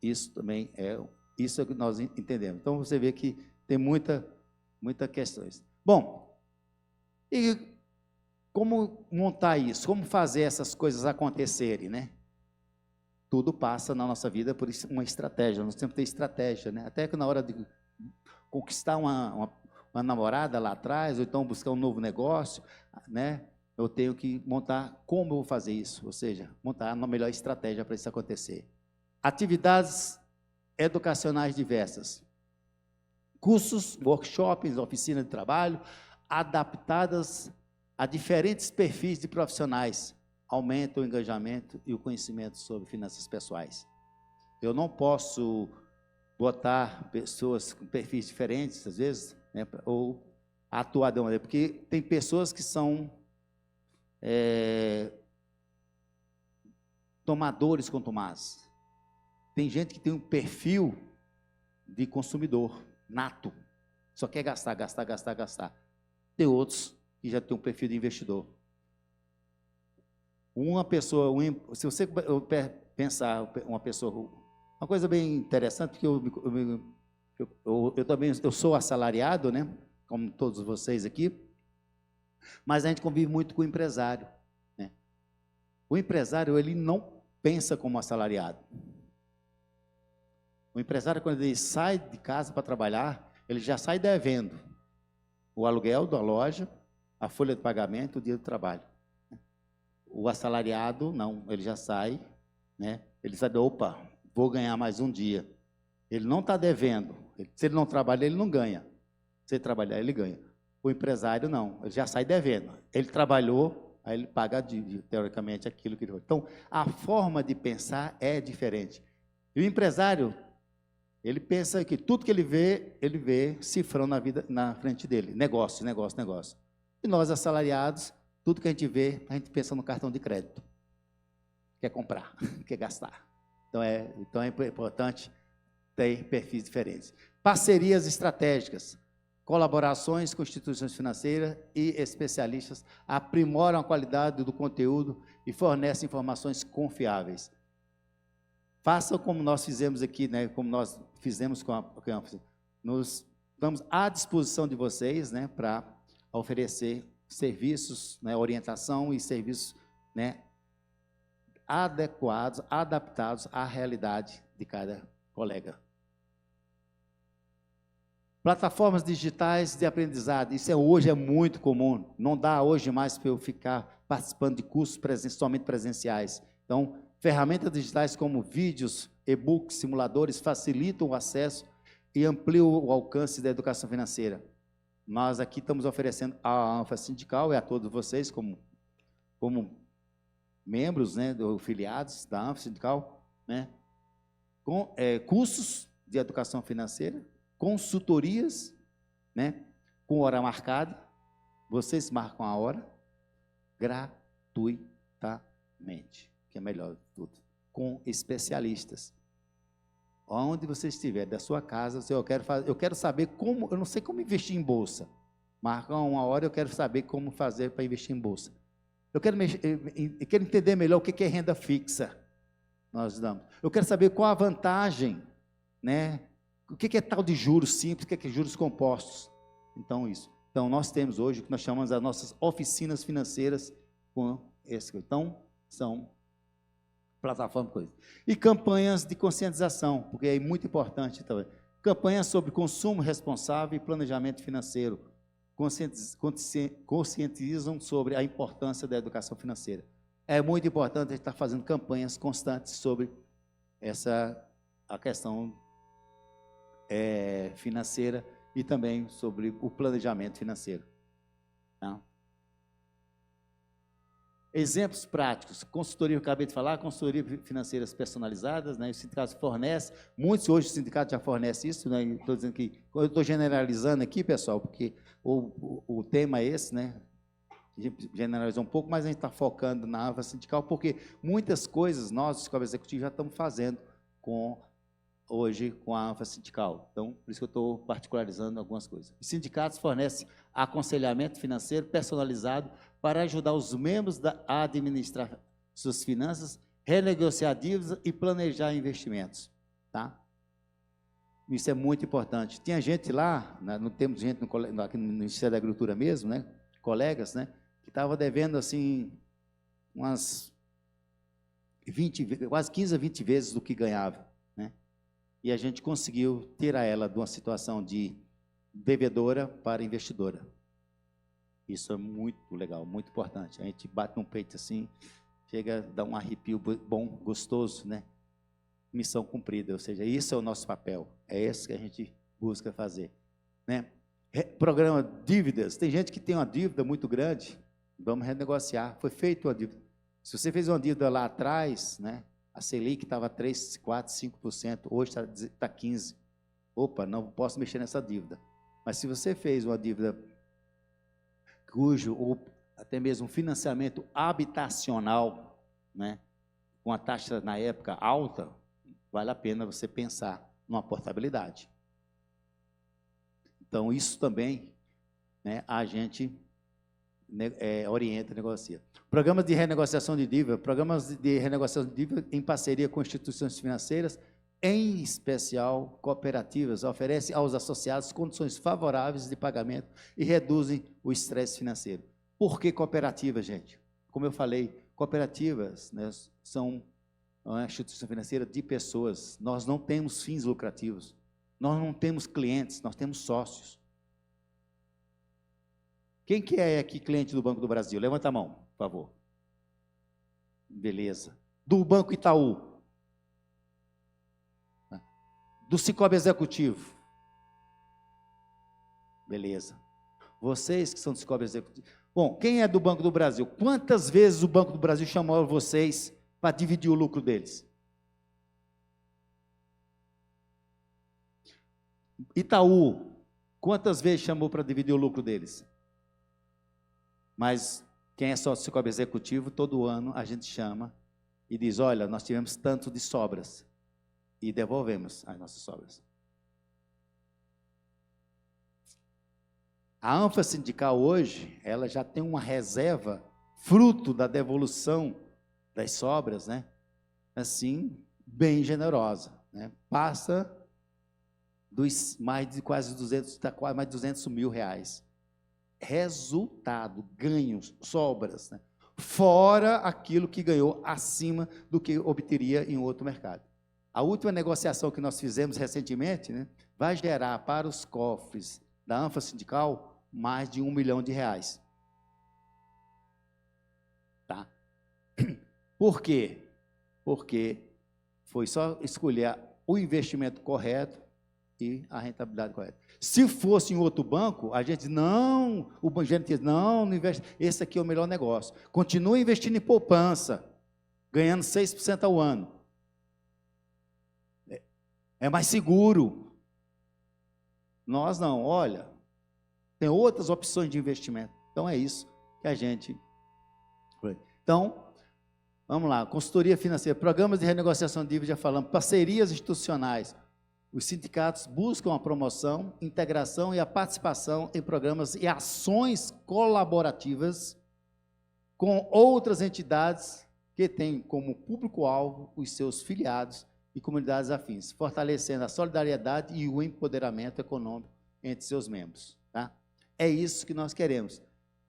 Isso também é o que nós entendemos. Então, você vê que tem muitas questões. Bom, e como montar isso? Como fazer essas coisas acontecerem, né? Tudo passa na nossa vida por uma estratégia. Nós temos que ter estratégia, né? Até que na hora de conquistar uma namorada lá atrás, ou então buscar um novo negócio, né? Eu tenho que montar como eu vou fazer isso, ou seja, montar uma melhor estratégia para isso acontecer. Atividades educacionais diversas. Cursos, workshops, oficinas de trabalho, adaptadas a diferentes perfis de profissionais, aumentam o engajamento e o conhecimento sobre finanças pessoais. Eu não posso botar pessoas com perfis diferentes, às vezes, né, ou atuar de uma maneira, porque tem pessoas que são tomadores contumazes. Tem gente que tem um perfil de consumidor nato. Só quer gastar, gastar, gastar, gastar. Tem outros que já têm um perfil de investidor. Uma pessoa, se você pensar uma pessoa, uma coisa bem interessante, que eu também sou assalariado, né? Como todos vocês aqui, mas a gente convive muito com o empresário, né? O empresário, ele não pensa como assalariado. O empresário, quando ele sai de casa para trabalhar, ele já sai devendo o aluguel da loja, a folha de pagamento, o dia do trabalho. O assalariado, não, ele já sai, né? Ele sabe, opa, vou ganhar mais um dia. Ele não está devendo. Se ele não trabalha, ele não ganha. Se ele trabalhar, ele ganha. O empresário, não, ele já sai devendo. Ele trabalhou, aí ele paga, teoricamente, aquilo que ele... Então, a forma de pensar é diferente. E o empresário, ele pensa que tudo que ele vê cifrão na vida, na frente dele. Negócio, negócio, negócio. E nós, assalariados, tudo que a gente vê, a gente pensa no cartão de crédito. Quer comprar, quer gastar. Então é importante ter perfis diferentes. Parcerias estratégicas. Colaborações com instituições financeiras e especialistas aprimoram a qualidade do conteúdo e fornecem informações confiáveis. Façam como nós fizemos aqui, né, como nós fizemos com a Campus. Nós estamos à disposição de vocês, né, para oferecer serviços, né, orientação e serviços, né, adequados, adaptados à realidade de cada colega. Plataformas digitais de aprendizado, isso hoje é muito comum, não dá hoje mais para eu ficar participando de cursos somente presenciais. Então, ferramentas digitais como vídeos, e-books, simuladores facilitam o acesso e ampliam o alcance da educação financeira. Nós aqui estamos oferecendo a ANFA Sindical e a todos vocês como membros, né, filiados da ANFA Sindical, né, com cursos de educação financeira, consultorias, né, com hora marcada, vocês marcam a hora, gratuitamente, que é melhor de tudo, com especialistas. Onde você estiver, da sua casa, eu quero saber como, eu não sei como investir em bolsa, marca uma hora, eu quero saber como fazer para investir em bolsa. Eu quero entender melhor o que é renda fixa, nós damos. Eu quero saber qual a vantagem, né, o que é tal de juros simples, o que é juros compostos. Então, isso. Então, nós temos hoje o que nós chamamos as nossas oficinas financeiras com esse. Então, são plataformas, coisas. E campanhas de conscientização, porque é muito importante também. Campanhas sobre consumo responsável e planejamento financeiro. Conscientizam sobre a importância da educação financeira. É muito importante a gente estar fazendo campanhas constantes sobre a questão financeira e também sobre o planejamento financeiro. Tá? Exemplos práticos, consultoria, eu acabei de falar, consultoria financeiras personalizadas, né? Os sindicatos fornecem, muitos hoje os sindicatos já fornecem isso, né? Estou dizendo que, eu estou generalizando aqui, pessoal, porque o tema é esse, né? A gente generalizou um pouco, mas a gente está focando na ANFA Sindical, porque muitas coisas nós, Escola Executiva, já estamos fazendo hoje com a ANFA Sindical. Então, por isso que eu estou particularizando algumas coisas. Os sindicatos fornecem aconselhamento financeiro personalizado para ajudar os membros a administrar suas finanças, renegociar dívidas e planejar investimentos. Tá? Isso é muito importante. Tinha gente lá, não temos gente aqui no Ministério da Agricultura mesmo, né? Colegas, né? Que estava devendo assim umas 20, quase 15 a 20 vezes do que ganhava. E a gente conseguiu tirar ela de uma situação de devedora para investidora. Isso é muito legal, muito importante. A gente bate no peito assim, chega a dar um arrepio bom, gostoso, né? Missão cumprida, ou seja, isso é o nosso papel. É isso que a gente busca fazer. Né? Programa dívidas. Tem gente que tem uma dívida muito grande, vamos renegociar. Foi feita uma dívida. Se você fez uma dívida lá atrás, né? A Selic estava 3%, 4%, 5%, hoje está 15%. Opa, não posso mexer nessa dívida. Mas se você fez uma dívida ou até mesmo financiamento habitacional, né, com a taxa na época alta, vale a pena você pensar numa portabilidade. Então, isso também, né, a gente orienta e negocia. Programas de renegociação de dívida, em parceria com instituições financeiras, em especial cooperativas, oferecem aos associados condições favoráveis de pagamento e reduzem o estresse financeiro. Por que cooperativas, gente? Como eu falei, cooperativas, né, são uma instituição financeira de pessoas. Nós não temos fins lucrativos. Nós não temos clientes, nós temos sócios. Quem que é aqui cliente do Banco do Brasil? Levanta a mão, por favor. Beleza. Do Banco Itaú. Do Sicoob Executivo. Beleza. Vocês que são do Sicoob Executivo. Bom, quem é do Banco do Brasil? Quantas vezes o Banco do Brasil chamou vocês para dividir o lucro deles? Itaú, quantas vezes chamou para dividir o lucro deles? Mas quem é sócio do Sicoob Executivo, todo ano a gente chama e diz, olha, nós tivemos tanto de sobras e devolvemos as nossas sobras. A ANFA Sindical hoje, ela já tem uma reserva fruto da devolução das sobras, né? Assim, bem generosa, né? Passa dos mais de quase 200, está quase mais de 200 mil reais. Resultado, ganhos, sobras, né? Fora aquilo que ganhou acima do que obteria em outro mercado. A última negociação que nós fizemos recentemente, né, vai gerar para os cofres da ANFA Sindical mais de R$1 milhão. Tá? Por quê? Porque foi só escolher o investimento correto e a rentabilidade correta. Se fosse em outro banco, a gente não, o banco diz, não investe, esse aqui é o melhor negócio. Continua investindo em poupança, ganhando 6% ao ano. É mais seguro. Nós não, olha, tem outras opções de investimento. Então é isso que a gente... Então, vamos lá, consultoria financeira, programas de renegociação de dívida, já falamos, parcerias institucionais. Os sindicatos buscam a promoção, integração e a participação em programas e ações colaborativas com outras entidades que têm como público-alvo os seus filiados e comunidades afins, fortalecendo a solidariedade e o empoderamento econômico entre seus membros. Tá? É isso que nós queremos.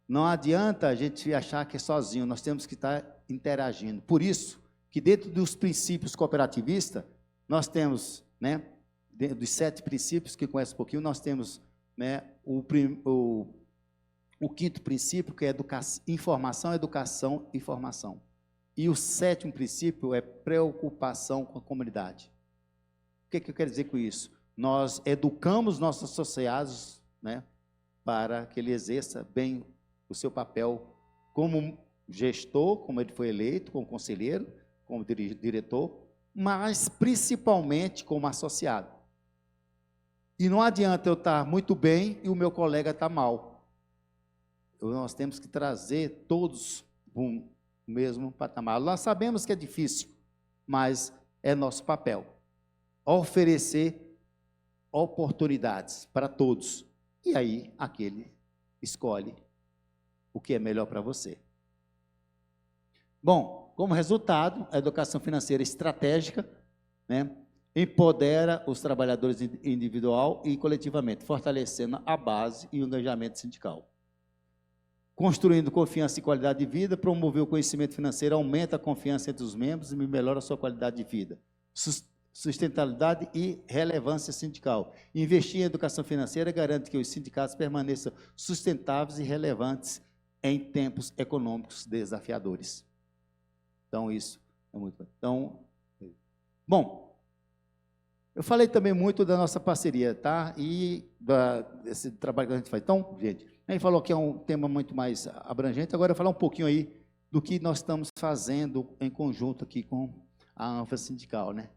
Não adianta a gente achar que é sozinho, nós temos que estar interagindo. Por isso, que dentro dos princípios cooperativistas, nós temos, né, dentro dos 7 princípios, que conhece um pouquinho, nós temos, né, o 5º princípio, que é informação, educação e formação. E o 7º princípio é preocupação com a comunidade. O que eu quero dizer com isso? Nós educamos nossos associados, né, para que ele exerça bem o seu papel como gestor, como ele foi eleito, como conselheiro, como diretor, mas principalmente como associado. E não adianta eu estar muito bem e o meu colega estar mal. Nós temos que trazer todos para o mesmo patamar. Nós sabemos que é difícil, mas é nosso papel. Oferecer oportunidades para todos. E aí, aquele escolhe o que é melhor para você. Bom, como resultado, a educação financeira estratégica, né, empodera os trabalhadores individual e coletivamente, fortalecendo a base e o engajamento sindical. Construindo confiança e qualidade de vida, promover o conhecimento financeiro, aumenta a confiança entre os membros e melhora a sua qualidade de vida. Sustentabilidade e relevância sindical. Investir em educação financeira garante que os sindicatos permaneçam sustentáveis e relevantes em tempos econômicos desafiadores. Então, isso é muito bom. Então, bom, eu falei também muito da nossa parceria, tá? E desse trabalho que a gente faz. Então, gente, a gente falou que é um tema muito mais abrangente, agora eu vou falar um pouquinho aí do que nós estamos fazendo em conjunto aqui com a ANFA Sindical, né?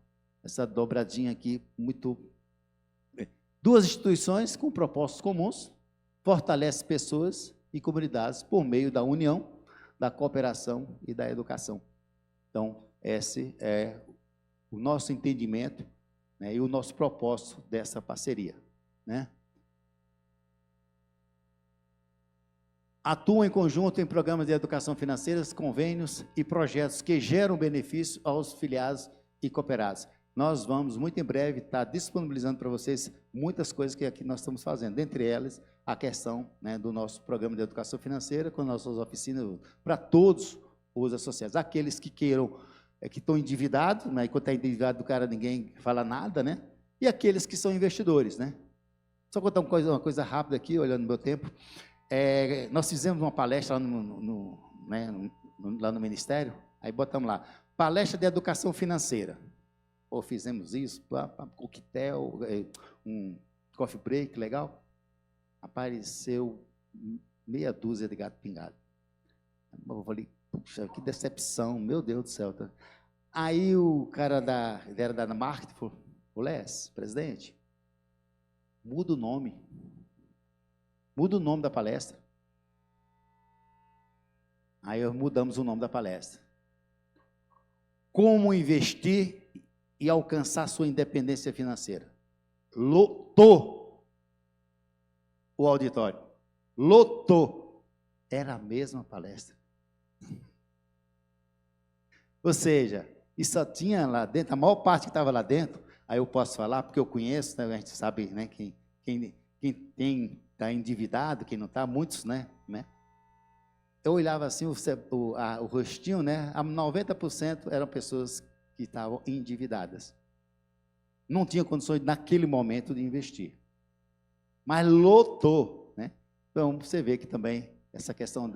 Essa dobradinha aqui, muito... Duas instituições com propósitos comuns, fortalece pessoas e comunidades por meio da união, da cooperação e da educação. Então, esse é o nosso entendimento, né, e o nosso propósito dessa parceria, né? atuam em conjunto em programas de educação financeira, convênios e projetos que geram benefício aos filiados e cooperados. Nós vamos, muito em breve, estar disponibilizando para vocês muitas coisas que aqui nós estamos fazendo, dentre elas a questão, né, do nosso programa de educação financeira, com nossas oficinas para todos os associados. Aqueles que queiram, que estão endividados, mas quando está endividado do cara ninguém fala nada, né? E aqueles que são investidores, né? Só contar uma coisa rápida aqui, olhando no meu tempo. Nós fizemos uma palestra lá no Ministério, aí botamos lá, palestra de educação financeira. Ou fizemos isso, coquetel, um coffee break, legal. Apareceu meia dúzia de gato pingado. Eu falei, puxa, que decepção, meu Deus do céu. Tá? Aí o cara era da marketing falou, Les, presidente, muda o nome. Muda o nome da palestra. Aí mudamos o nome da palestra. Como investir e alcançar sua independência financeira. Lotou o auditório. Lotou. Era a mesma palestra. Ou seja, e só tinha lá dentro, a maior parte que estava lá dentro, aí eu posso falar, porque eu conheço, né, a gente sabe, né, quem está endividado, quem não está, muitos, né? Eu olhava assim, o rostinho, né? 90% eram pessoas que estavam endividadas. Não tinham condições, naquele momento, de investir. Mas lotou, né? Então, você vê que também essa questão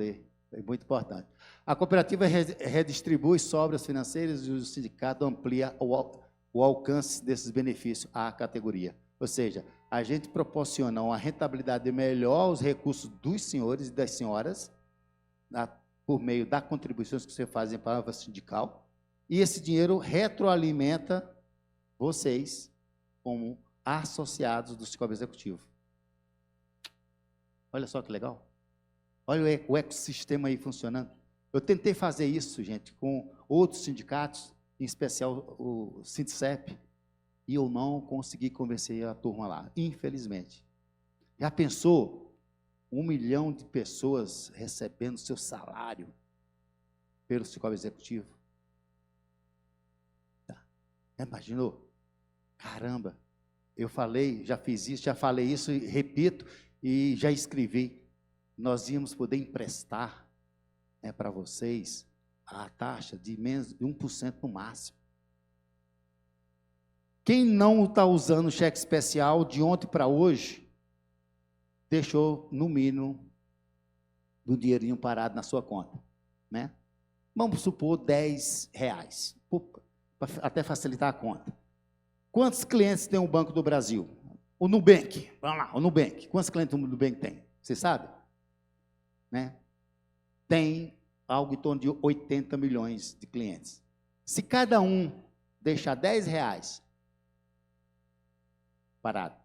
é muito importante. A cooperativa redistribui sobras financeiras e o sindicato amplia o alcance desses benefícios à categoria. Ou seja, a gente proporciona uma rentabilidade melhor aos recursos dos senhores e das senhoras, por meio das contribuições que você faz para a sindical, e esse dinheiro retroalimenta vocês como associados do Cicobi Executivo. Olha só que legal. Olha o ecossistema aí funcionando. Eu tentei fazer isso, gente, com outros sindicatos, em especial o Sindicep, e eu não consegui convencer a turma lá, infelizmente. Já pensou 1 milhão de pessoas recebendo seu salário pelo Cicobi Executivo? Tá. Imaginou? Caramba, eu falei, já fiz isso, já falei isso, e repito, e já escrevi. Nós íamos poder emprestar, né, para vocês a taxa de menos de 1% no máximo. Quem não está usando o cheque especial de ontem para hoje, deixou, no mínimo, um dinheirinho parado na sua conta, né? Vamos supor R$10, até facilitar a conta. Quantos clientes tem o Banco do Brasil? O Nubank, vamos lá, o Nubank. Quantos clientes o Nubank tem? Você sabe? Né? Tem algo em torno de 80 milhões de clientes. Se cada um deixar R$10 parado,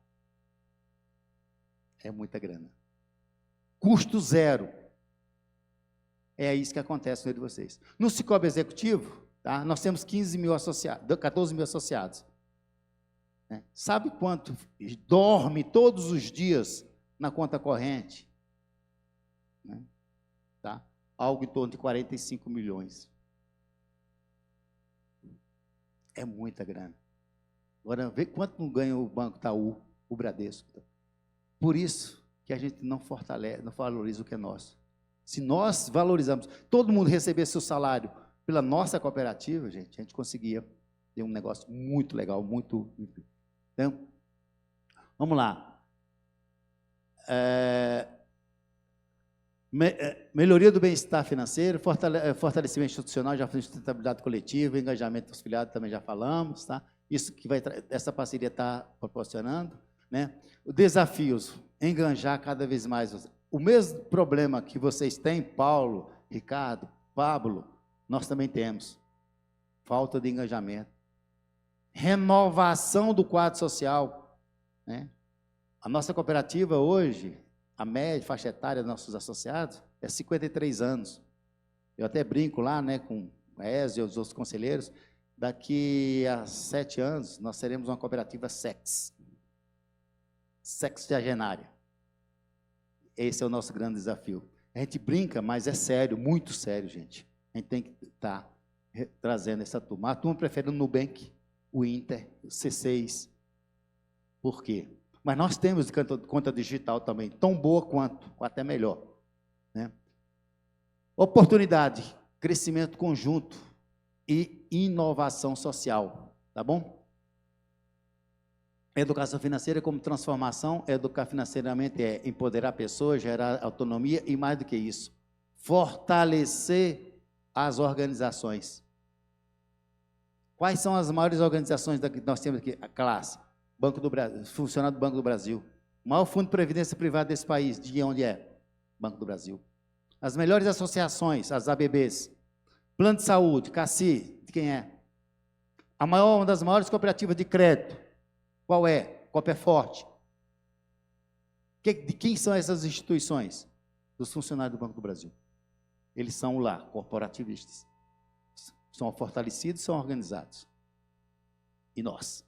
é muita grana. Custo zero. É isso que acontece no meio de vocês. No Cicobi Executivo, tá, nós temos 15 mil associados, 14 mil associados. Né? Sabe quanto dorme todos os dias na conta corrente? Né? Tá? Algo em torno de 45 milhões. É muita grana. Agora, vê quanto não ganha o Banco Itaú, o Bradesco. Por isso que a gente não fortalece, não valoriza o que é nosso. Se nós valorizamos, todo mundo recebesse seu salário pela nossa cooperativa, gente, a gente conseguia ter um negócio muito legal, muito... Então, vamos lá. Melhoria do bem-estar financeiro, fortalecimento institucional, já falamos de sustentabilidade coletiva, engajamento dos filiados, também já falamos, tá? Isso que essa parceria está proporcionando, né? Os desafios, enganjar cada vez mais. O mesmo problema que vocês têm, Paulo, Ricardo, Pablo, nós também temos. Falta de engajamento. Renovação do quadro social, né? A nossa cooperativa hoje, a média faixa etária dos nossos associados é 53 anos. Eu até brinco lá, né, com o Ezio e os outros conselheiros, daqui a 7 anos nós seremos uma cooperativa sexagenária. Esse é o nosso grande desafio. A gente brinca, mas é sério, muito sério, gente. A gente tem que estar trazendo essa turma. A turma prefere o Nubank, o Inter, o C6. Por quê? Mas nós temos conta digital também, tão boa quanto, ou até melhor, né? Oportunidade, crescimento conjunto e inovação social, tá bom? Educação financeira como transformação, educar financeiramente é empoderar pessoas, gerar autonomia e mais do que isso, fortalecer as organizações. Quais são as maiores organizações que nós temos aqui? A classe, Banco do Brasil, funcionário do Banco do Brasil. O maior fundo de previdência privada desse país, de onde é? Banco do Brasil. As melhores associações, as ABBs. Plano de saúde, CACI, de quem é? Uma das maiores cooperativas de crédito. Qual é? Cooperforte. De quem são essas instituições? Dos funcionários do Banco do Brasil. Eles são lá, corporativistas. São fortalecidos, são organizados. E nós?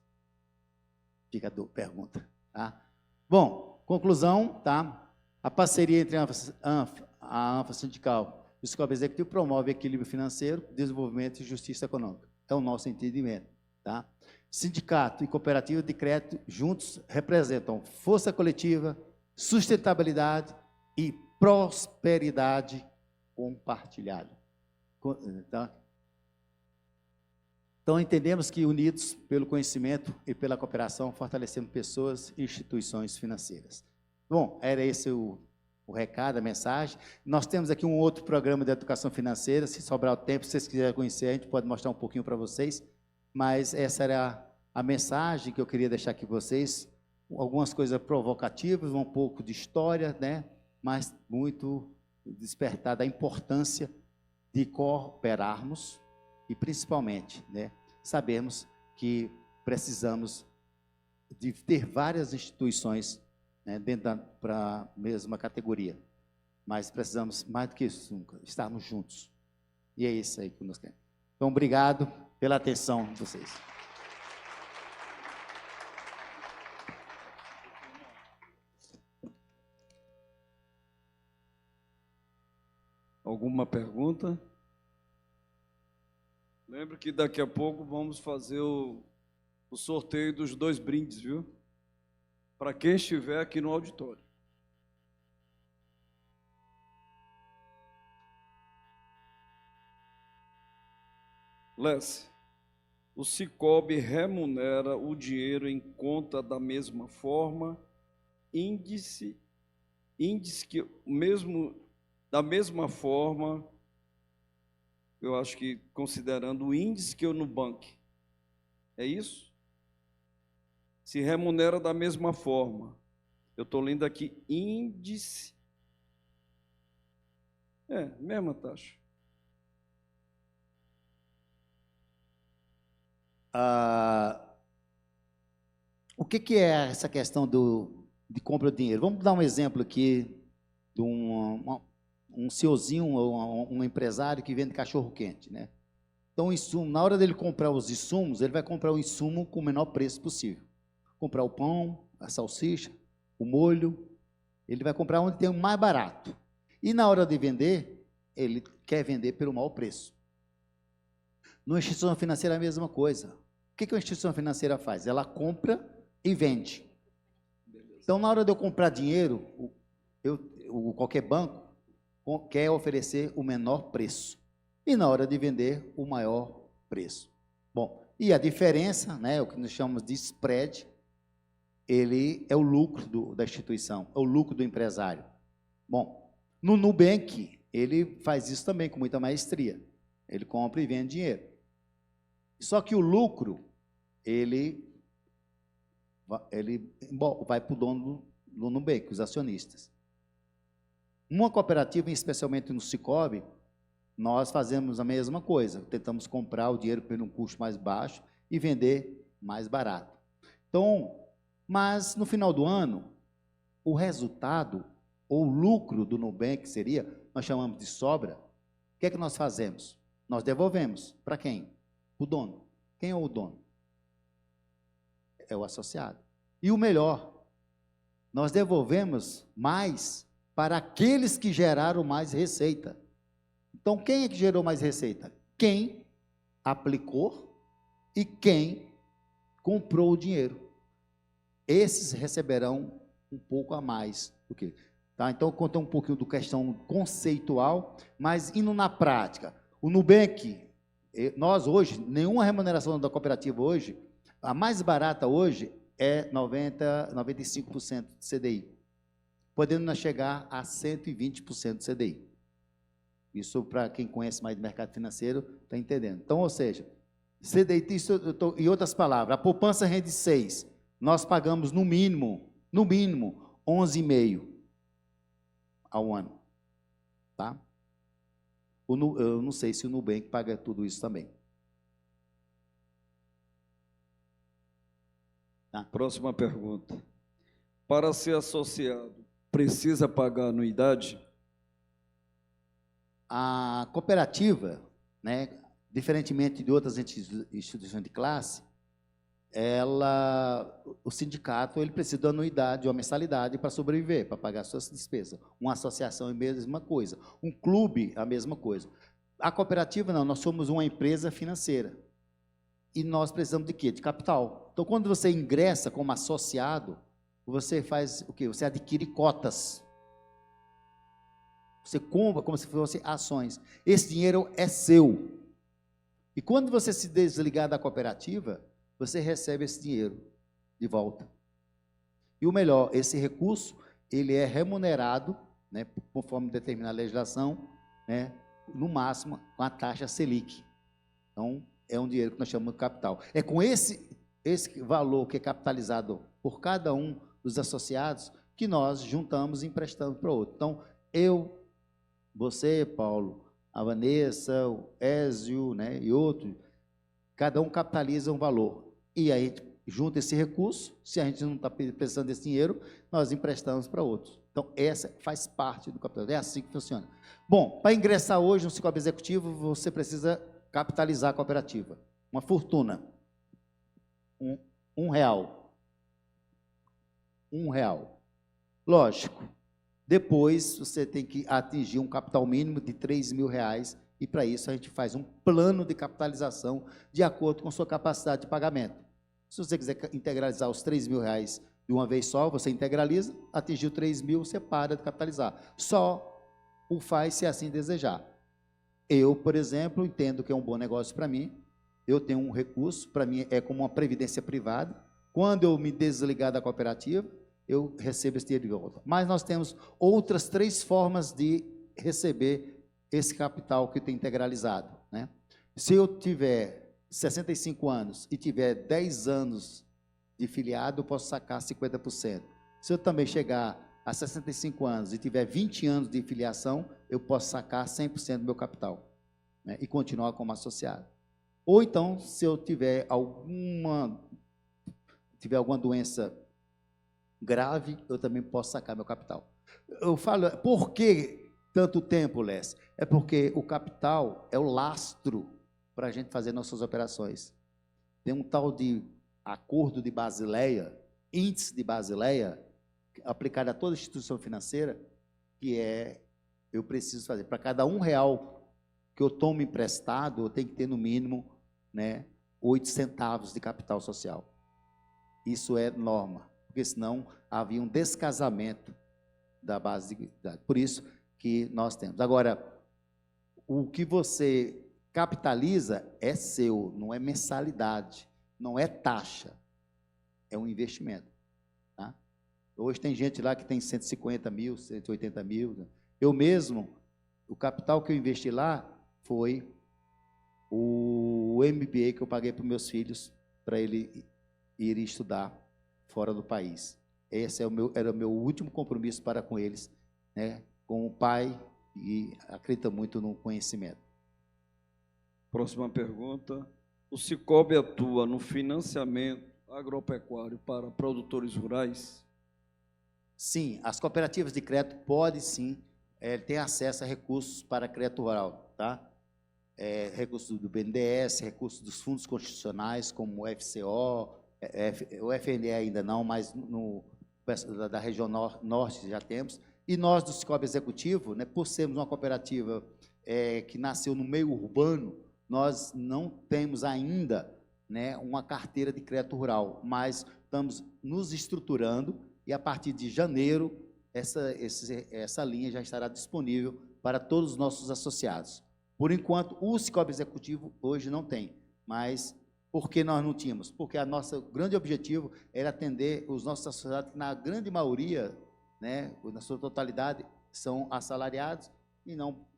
Fica a pergunta. Tá? Bom, conclusão, tá? A parceria entre a ANFA Sindical e o Sicob Executivo promove equilíbrio financeiro, desenvolvimento e justiça econômica. É o nosso entendimento. Tá? Sindicato e cooperativa de crédito juntos representam força coletiva, sustentabilidade e prosperidade compartilhada. Tá? Então, entendemos que unidos pelo conhecimento e pela cooperação, fortalecemos pessoas e instituições financeiras. Bom, era esse o recado, a mensagem. Nós temos aqui um outro programa de educação financeira, se sobrar o tempo, se vocês quiserem conhecer, a gente pode mostrar um pouquinho para vocês, mas essa era a mensagem que eu queria deixar aqui para vocês, algumas coisas provocativas, um pouco de história, né? Mas muito despertar da importância de cooperarmos e, principalmente, né, sabermos que precisamos de ter várias instituições, né, dentro para a mesma categoria, mas precisamos, mais do que isso, nunca, estarmos juntos. E é isso aí que nós queremos. Então, obrigado pela atenção de vocês. Alguma pergunta? Lembre que daqui a pouco vamos fazer o sorteio dos 2 brindes, viu? Para quem estiver aqui no auditório. Lesse, o Sicob remunera o dinheiro em conta da mesma forma, índice que mesmo da mesma forma, eu acho que considerando o índice que eu no banco. É isso? Se remunera da mesma forma. Eu estou lendo aqui índice. Mesma taxa. O que é essa questão de compra de dinheiro? Vamos dar um exemplo aqui de um senhorzinho, um empresário que vende cachorro-quente, né? Então, insumo, na hora dele comprar os insumos, ele vai comprar o insumo com o menor preço possível. Comprar o pão, a salsicha, o molho, ele vai comprar onde tem o mais barato. E na hora de vender, ele quer vender pelo maior preço. Numa instituição financeira é a mesma coisa. O que uma instituição financeira faz? Ela compra e vende. Então, na hora de eu comprar dinheiro, qualquer banco quer oferecer o menor preço. E na hora de vender, o maior preço. Bom, e a diferença, né, o que nós chamamos de spread, ele é o lucro da instituição, é o lucro do empresário. Bom, no Nubank, ele faz isso também com muita maestria. Ele compra e vende dinheiro. Só que o lucro, ele vai para o dono do Nubank, os acionistas. Uma cooperativa, especialmente no Sicob, nós fazemos a mesma coisa. Tentamos comprar o dinheiro por um custo mais baixo e vender mais barato. Então, mas no final do ano, o resultado ou o lucro do Nubank seria, nós chamamos de sobra. O que é que nós fazemos? Nós devolvemos. Para quem? O dono. Quem é o dono? É o associado. E o melhor, nós devolvemos mais para aqueles que geraram mais receita. Então, quem é que gerou mais receita? Quem aplicou e quem comprou o dinheiro. Esses receberão um pouco a mais do que. Tá? Então, eu contei um pouquinho do questão conceitual, mas indo na prática. O Nubank, nós hoje, nenhuma remuneração da cooperativa hoje, a mais barata hoje é 95% de CDI, podendo chegar a 120% de CDI. Isso, para quem conhece mais do mercado financeiro, está entendendo. Então, ou seja, CDI, em outras palavras, a poupança rende 6, nós pagamos no mínimo 11,5 ao ano. Tá? Eu não sei se o Nubank paga tudo isso também. Tá? Próxima pergunta. Para ser associado, precisa pagar anuidade? A cooperativa, né, diferentemente de outras instituições de classe, o sindicato ele precisa de uma anuidade, de uma mensalidade para sobreviver, para pagar suas despesas. Uma associação é a mesma coisa. Um clube, a mesma coisa. A cooperativa, não, nós somos uma empresa financeira. E nós precisamos de quê? De capital. Então, quando você ingressa como associado, você faz o quê? Você adquire cotas. Você compra como se fossem ações. Esse dinheiro é seu. E quando você se desligar da cooperativa, você recebe esse dinheiro de volta. E o melhor, esse recurso, ele é remunerado, né, conforme determina a legislação, né, no máximo com a taxa Selic. Então, é um dinheiro que nós chamamos de capital. É com esse valor que é capitalizado por cada um dos associados que nós juntamos e emprestamos para o outro. Então, você, Paulo, a Vanessa, o Ézio, né, e outros, cada um capitaliza um valor. E aí a gente junta esse recurso, se a gente não está precisando desse dinheiro, nós emprestamos para outros. Então, essa faz parte do capital. É assim que funciona. Bom, para ingressar hoje no Cicobi Executivo, você precisa capitalizar a cooperativa. Uma fortuna. R$1. R$1. Lógico. Depois, você tem que atingir um capital mínimo de R$3.000, e para isso a gente faz um plano de capitalização de acordo com sua capacidade de pagamento. Se você quiser integralizar os R$3.000 de uma vez só, você integraliza, atingiu 3.000, você para de capitalizar. Só o faz se assim desejar. Eu, por exemplo, entendo que é um bom negócio para mim, eu tenho um recurso, para mim é como uma previdência privada. Quando eu me desligar da cooperativa, eu recebo esse dinheiro de volta. Mas nós temos outras 3 formas de receber esse capital que tem integralizado, né? Se eu tiver 65 anos e tiver 10 anos de filiado, eu posso sacar 50%. Se eu também chegar a 65 anos e tiver 20 anos de filiação, eu posso sacar 100% do meu capital, né, e continuar como associado. Ou então, se eu tiver alguma doença grave, eu também posso sacar meu capital. Eu falo, por que tanto tempo, Lécio? É porque o capital é o lastro para a gente fazer nossas operações. Tem um tal de acordo de Basileia, índice de Basileia, aplicado a toda instituição financeira, que eu preciso fazer. Para cada R$1 que eu tomo emprestado, eu tenho que ter no mínimo, né, 8 centavos de capital social. Isso é norma, porque senão havia um descasamento da base de dados. Por isso que nós temos. Agora, o que você capitaliza é seu, não é mensalidade, não é taxa, é um investimento. Tá? Hoje tem gente lá que tem 150 mil, 180 mil. Eu mesmo, o capital que eu investi lá foi o MBA que eu paguei para os meus filhos, para ele ir estudar fora do país. Esse era o meu último compromisso para com eles, né, com o pai, e acredita muito no conhecimento. Próxima pergunta. O Cicobi atua no financiamento agropecuário para produtores rurais? Sim, as cooperativas de crédito podem sim ter acesso a recursos para crédito rural, tá? Recursos do BNDES, recursos dos fundos constitucionais, como o FCO, o FNE ainda não, mas da região norte já temos, E nós, do Cicobi Executivo, né, por sermos uma cooperativa que nasceu no meio urbano, nós não temos ainda, né, uma carteira de crédito rural, mas estamos nos estruturando e, a partir de janeiro, essa linha já estará disponível para todos os nossos associados. Por enquanto, o Cicobi Executivo hoje não tem, mas por que nós não tínhamos? Porque o nosso grande objetivo era atender os nossos associados, que na grande maioria, né, na sua totalidade, são assalariados e não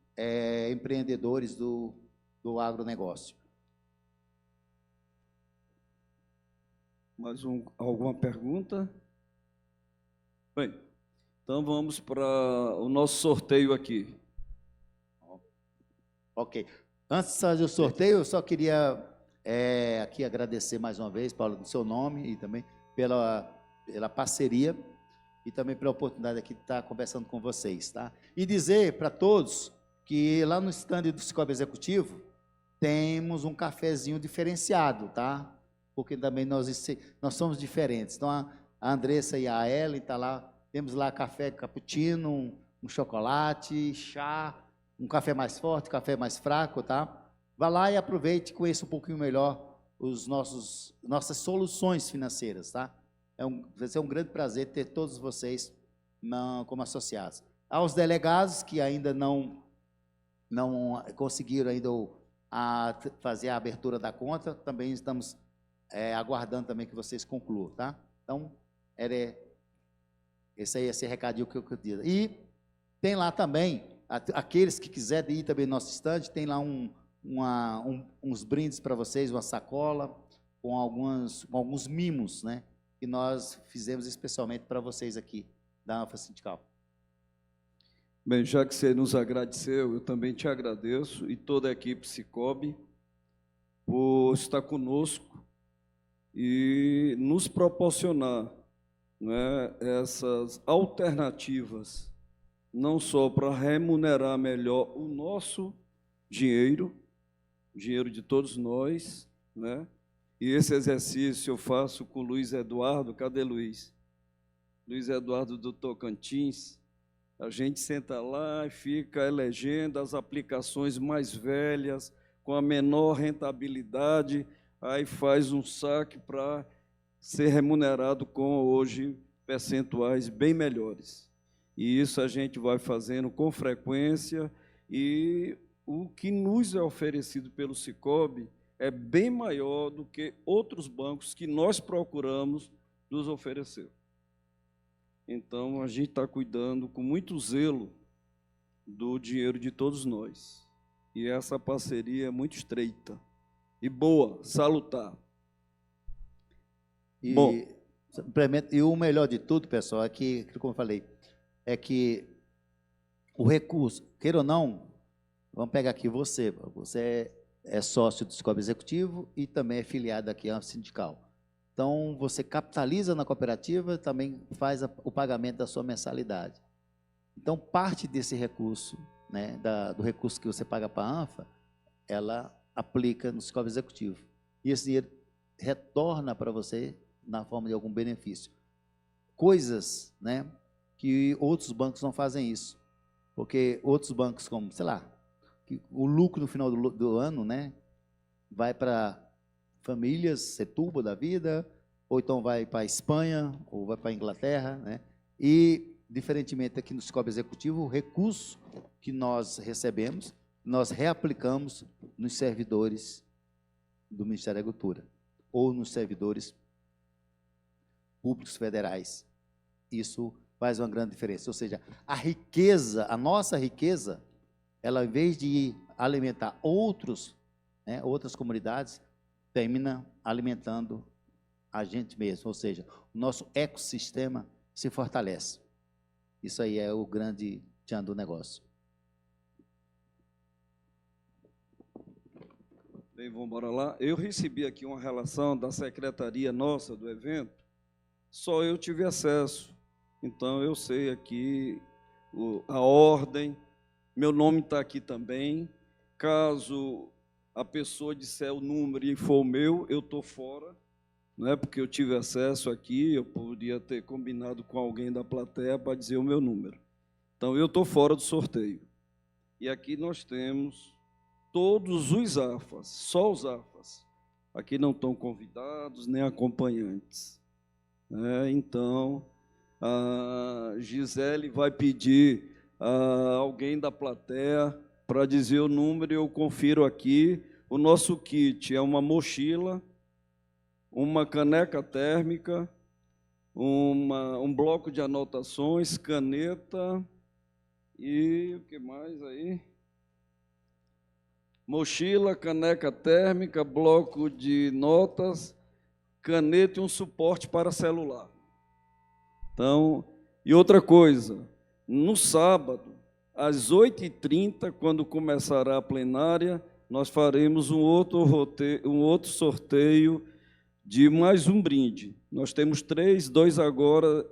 empreendedores do agronegócio. Mais alguma pergunta? Bem, então vamos para o nosso sorteio aqui. Ok. Antes de fazer o sorteio, eu só queria aqui agradecer mais uma vez, Paulo, no seu nome e também pela parceria e também pela oportunidade aqui de estar conversando com vocês, tá? E dizer para todos que lá no stand do Cicobi Executivo temos um cafezinho diferenciado, tá? Porque também nós somos diferentes. Então, a Andressa e a Ellen tá lá, temos lá café cappuccino, um chocolate, chá, um café mais forte, café mais fraco, tá? Vá lá e aproveite e conheça um pouquinho melhor nossas soluções financeiras, tá? Vai ser um grande prazer ter todos vocês como associados. Aos delegados que ainda não conseguiram ainda fazer a abertura da conta, também estamos aguardando também que vocês concluam, tá? Então, esse recadinho que eu queria. E tem lá também, aqueles que quiserem ir também no nosso estande, tem lá uns brindes para vocês, uma sacola com alguns mimos, né? Que nós fizemos especialmente para vocês aqui, da ANFA Sindical. Bem, já que você nos agradeceu, eu também te agradeço e toda a equipe Cicobi por estar conosco e nos proporcionar, né, essas alternativas, não só para remunerar melhor o nosso dinheiro de todos nós, né? E esse exercício eu faço com o Luiz Eduardo. Cadê Luiz? Luiz Eduardo do Tocantins. A gente senta lá e fica elegendo as aplicações mais velhas, com a menor rentabilidade, aí faz um saque para ser remunerado com, hoje, percentuais bem melhores. E isso a gente vai fazendo com frequência, e o que nos é oferecido pelo Cicobi é bem maior do que outros bancos que nós procuramos nos oferecer. Então, a gente está cuidando com muito zelo do dinheiro de todos nós. E essa parceria é muito estreita e boa, salutar. Bom, e o melhor de tudo, pessoal, é que, como eu falei, é que o recurso, queira ou não, vamos pegar aqui você é sócio do Cicobi Executivo e também é filiado aqui à sindical. Então, você capitaliza na cooperativa, também faz o pagamento da sua mensalidade. Então, parte desse recurso, né, do recurso que você paga para a ANFA, ela aplica no Cicobi Executivo. E esse dinheiro retorna para você na forma de algum benefício. Coisas, né, que outros bancos não fazem isso. Porque outros bancos, como, sei lá, que o lucro no final do ano, né, vai para famílias, Setúbal da vida, ou então vai para a Espanha, ou vai para a Inglaterra, né? E, diferentemente aqui no Cicobi Executivo, o recurso que nós recebemos, nós reaplicamos nos servidores do Ministério da Agricultura, ou nos servidores públicos federais. Isso faz uma grande diferença. Ou seja, a riqueza, a nossa riqueza, ela, em vez de alimentar outras comunidades, termina alimentando a gente mesmo, ou seja, o nosso ecossistema se fortalece. Isso aí é o grande tchan do negócio. Bem, vamos embora lá. Eu recebi aqui uma relação da secretaria nossa do evento, só eu tive acesso. Então, eu sei aqui a ordem, meu nome está aqui também. Caso a pessoa disser o número e for o meu, eu estou fora, não é porque eu tive acesso aqui, eu poderia ter combinado com alguém da plateia para dizer o meu número. Então, eu estou fora do sorteio. E aqui nós temos todos os AFAs, só os AFAs. Aqui não estão convidados nem acompanhantes. Então, a Gisele vai pedir a alguém da plateia para dizer o número, eu confiro aqui. O nosso kit é uma mochila, uma caneca térmica, um bloco de anotações, caneta e o que mais aí? Mochila, caneca térmica, bloco de notas, caneta e um suporte para celular. Então, e outra coisa, no sábado, às 8h30, quando começará a plenária, nós faremos um outro sorteio de mais um brinde. Nós temos 3, 2 agora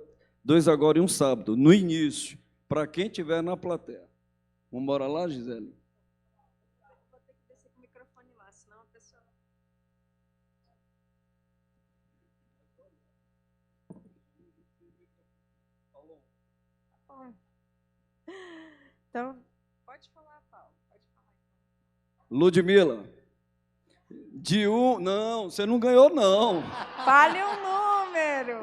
e um sábado, no início, para quem estiver na plateia. Vamos embora lá, Gisele? Vou ter que descer com o microfone lá, senão a pessoa... Então, pode falar, Paulo. Pode falar. Ludmila, de não, você não ganhou, não. Fale um número.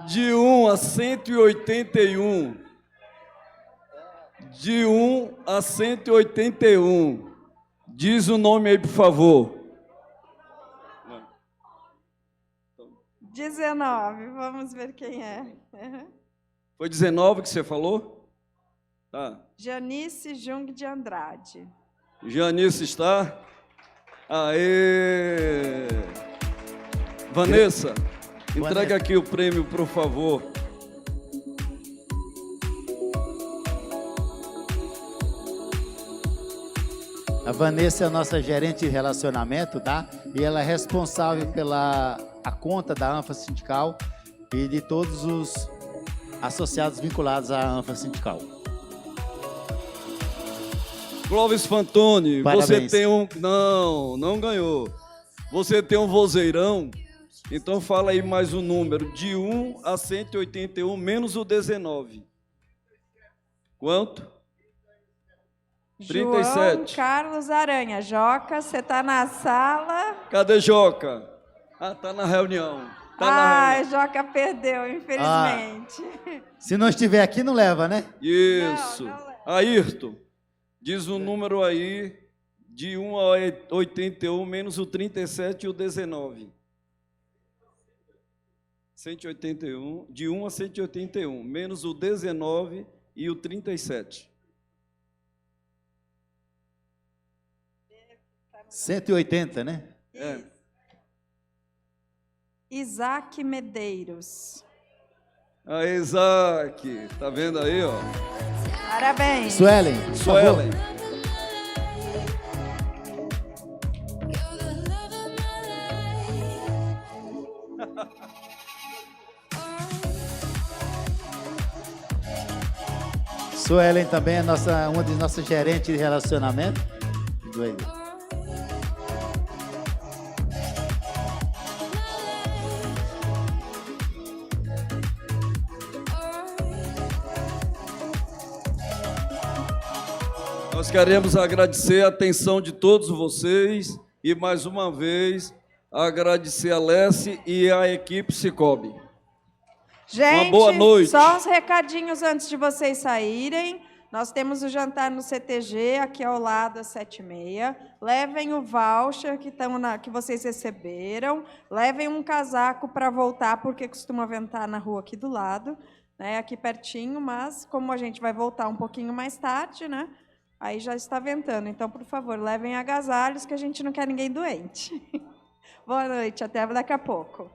De 1 a 181. De 1 a 181. Diz o nome aí, por favor. 19, vamos ver quem é. Foi 19 que você falou? Tá. Janice Jung de Andrade. Janice está? Aê! Vanessa, entrega aqui o prêmio, por favor. A Vanessa é a nossa gerente de relacionamento, tá? E ela é responsável pela a conta da ANFA Sindical e de todos os associados vinculados à ANFA Sindical. Clóvis Fantoni, parabéns. Você tem um... Não ganhou. Você tem um vozeirão, então fala aí mais um número, de 1 a 181, menos o 19. Quanto? João 37. Carlos Aranha. Joca, você está na sala? Cadê Joca? Ah, tá na reunião. Joca perdeu, infelizmente. Se não estiver aqui, não leva, né? Isso. Não leva. Ayrton, diz um número aí, de 1 a 81, menos o 37 e o 19. 181, de 1 a 181, menos o 19 e o 37. 180, né? É. Isaac Medeiros. Isaac, tá vendo aí, ó? Parabéns. Suelen, por favor. Suelen. Suelen também é uma das nossas gerentes de relacionamento. Nós queremos agradecer a atenção de todos vocês e, mais uma vez, agradecer a Lesse e a equipe Cicobi. Gente, uma boa noite. Só uns recadinhos antes de vocês saírem. Nós temos o jantar no CTG, aqui ao lado, às 7h30. Levem o voucher que vocês receberam. Levem um casaco para voltar, porque costuma ventar na rua aqui do lado, né, aqui pertinho, mas como a gente vai voltar um pouquinho mais tarde, né, aí já está ventando. Então, por favor, levem agasalhos, que a gente não quer ninguém doente. Boa noite, até daqui a pouco.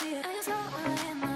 I just know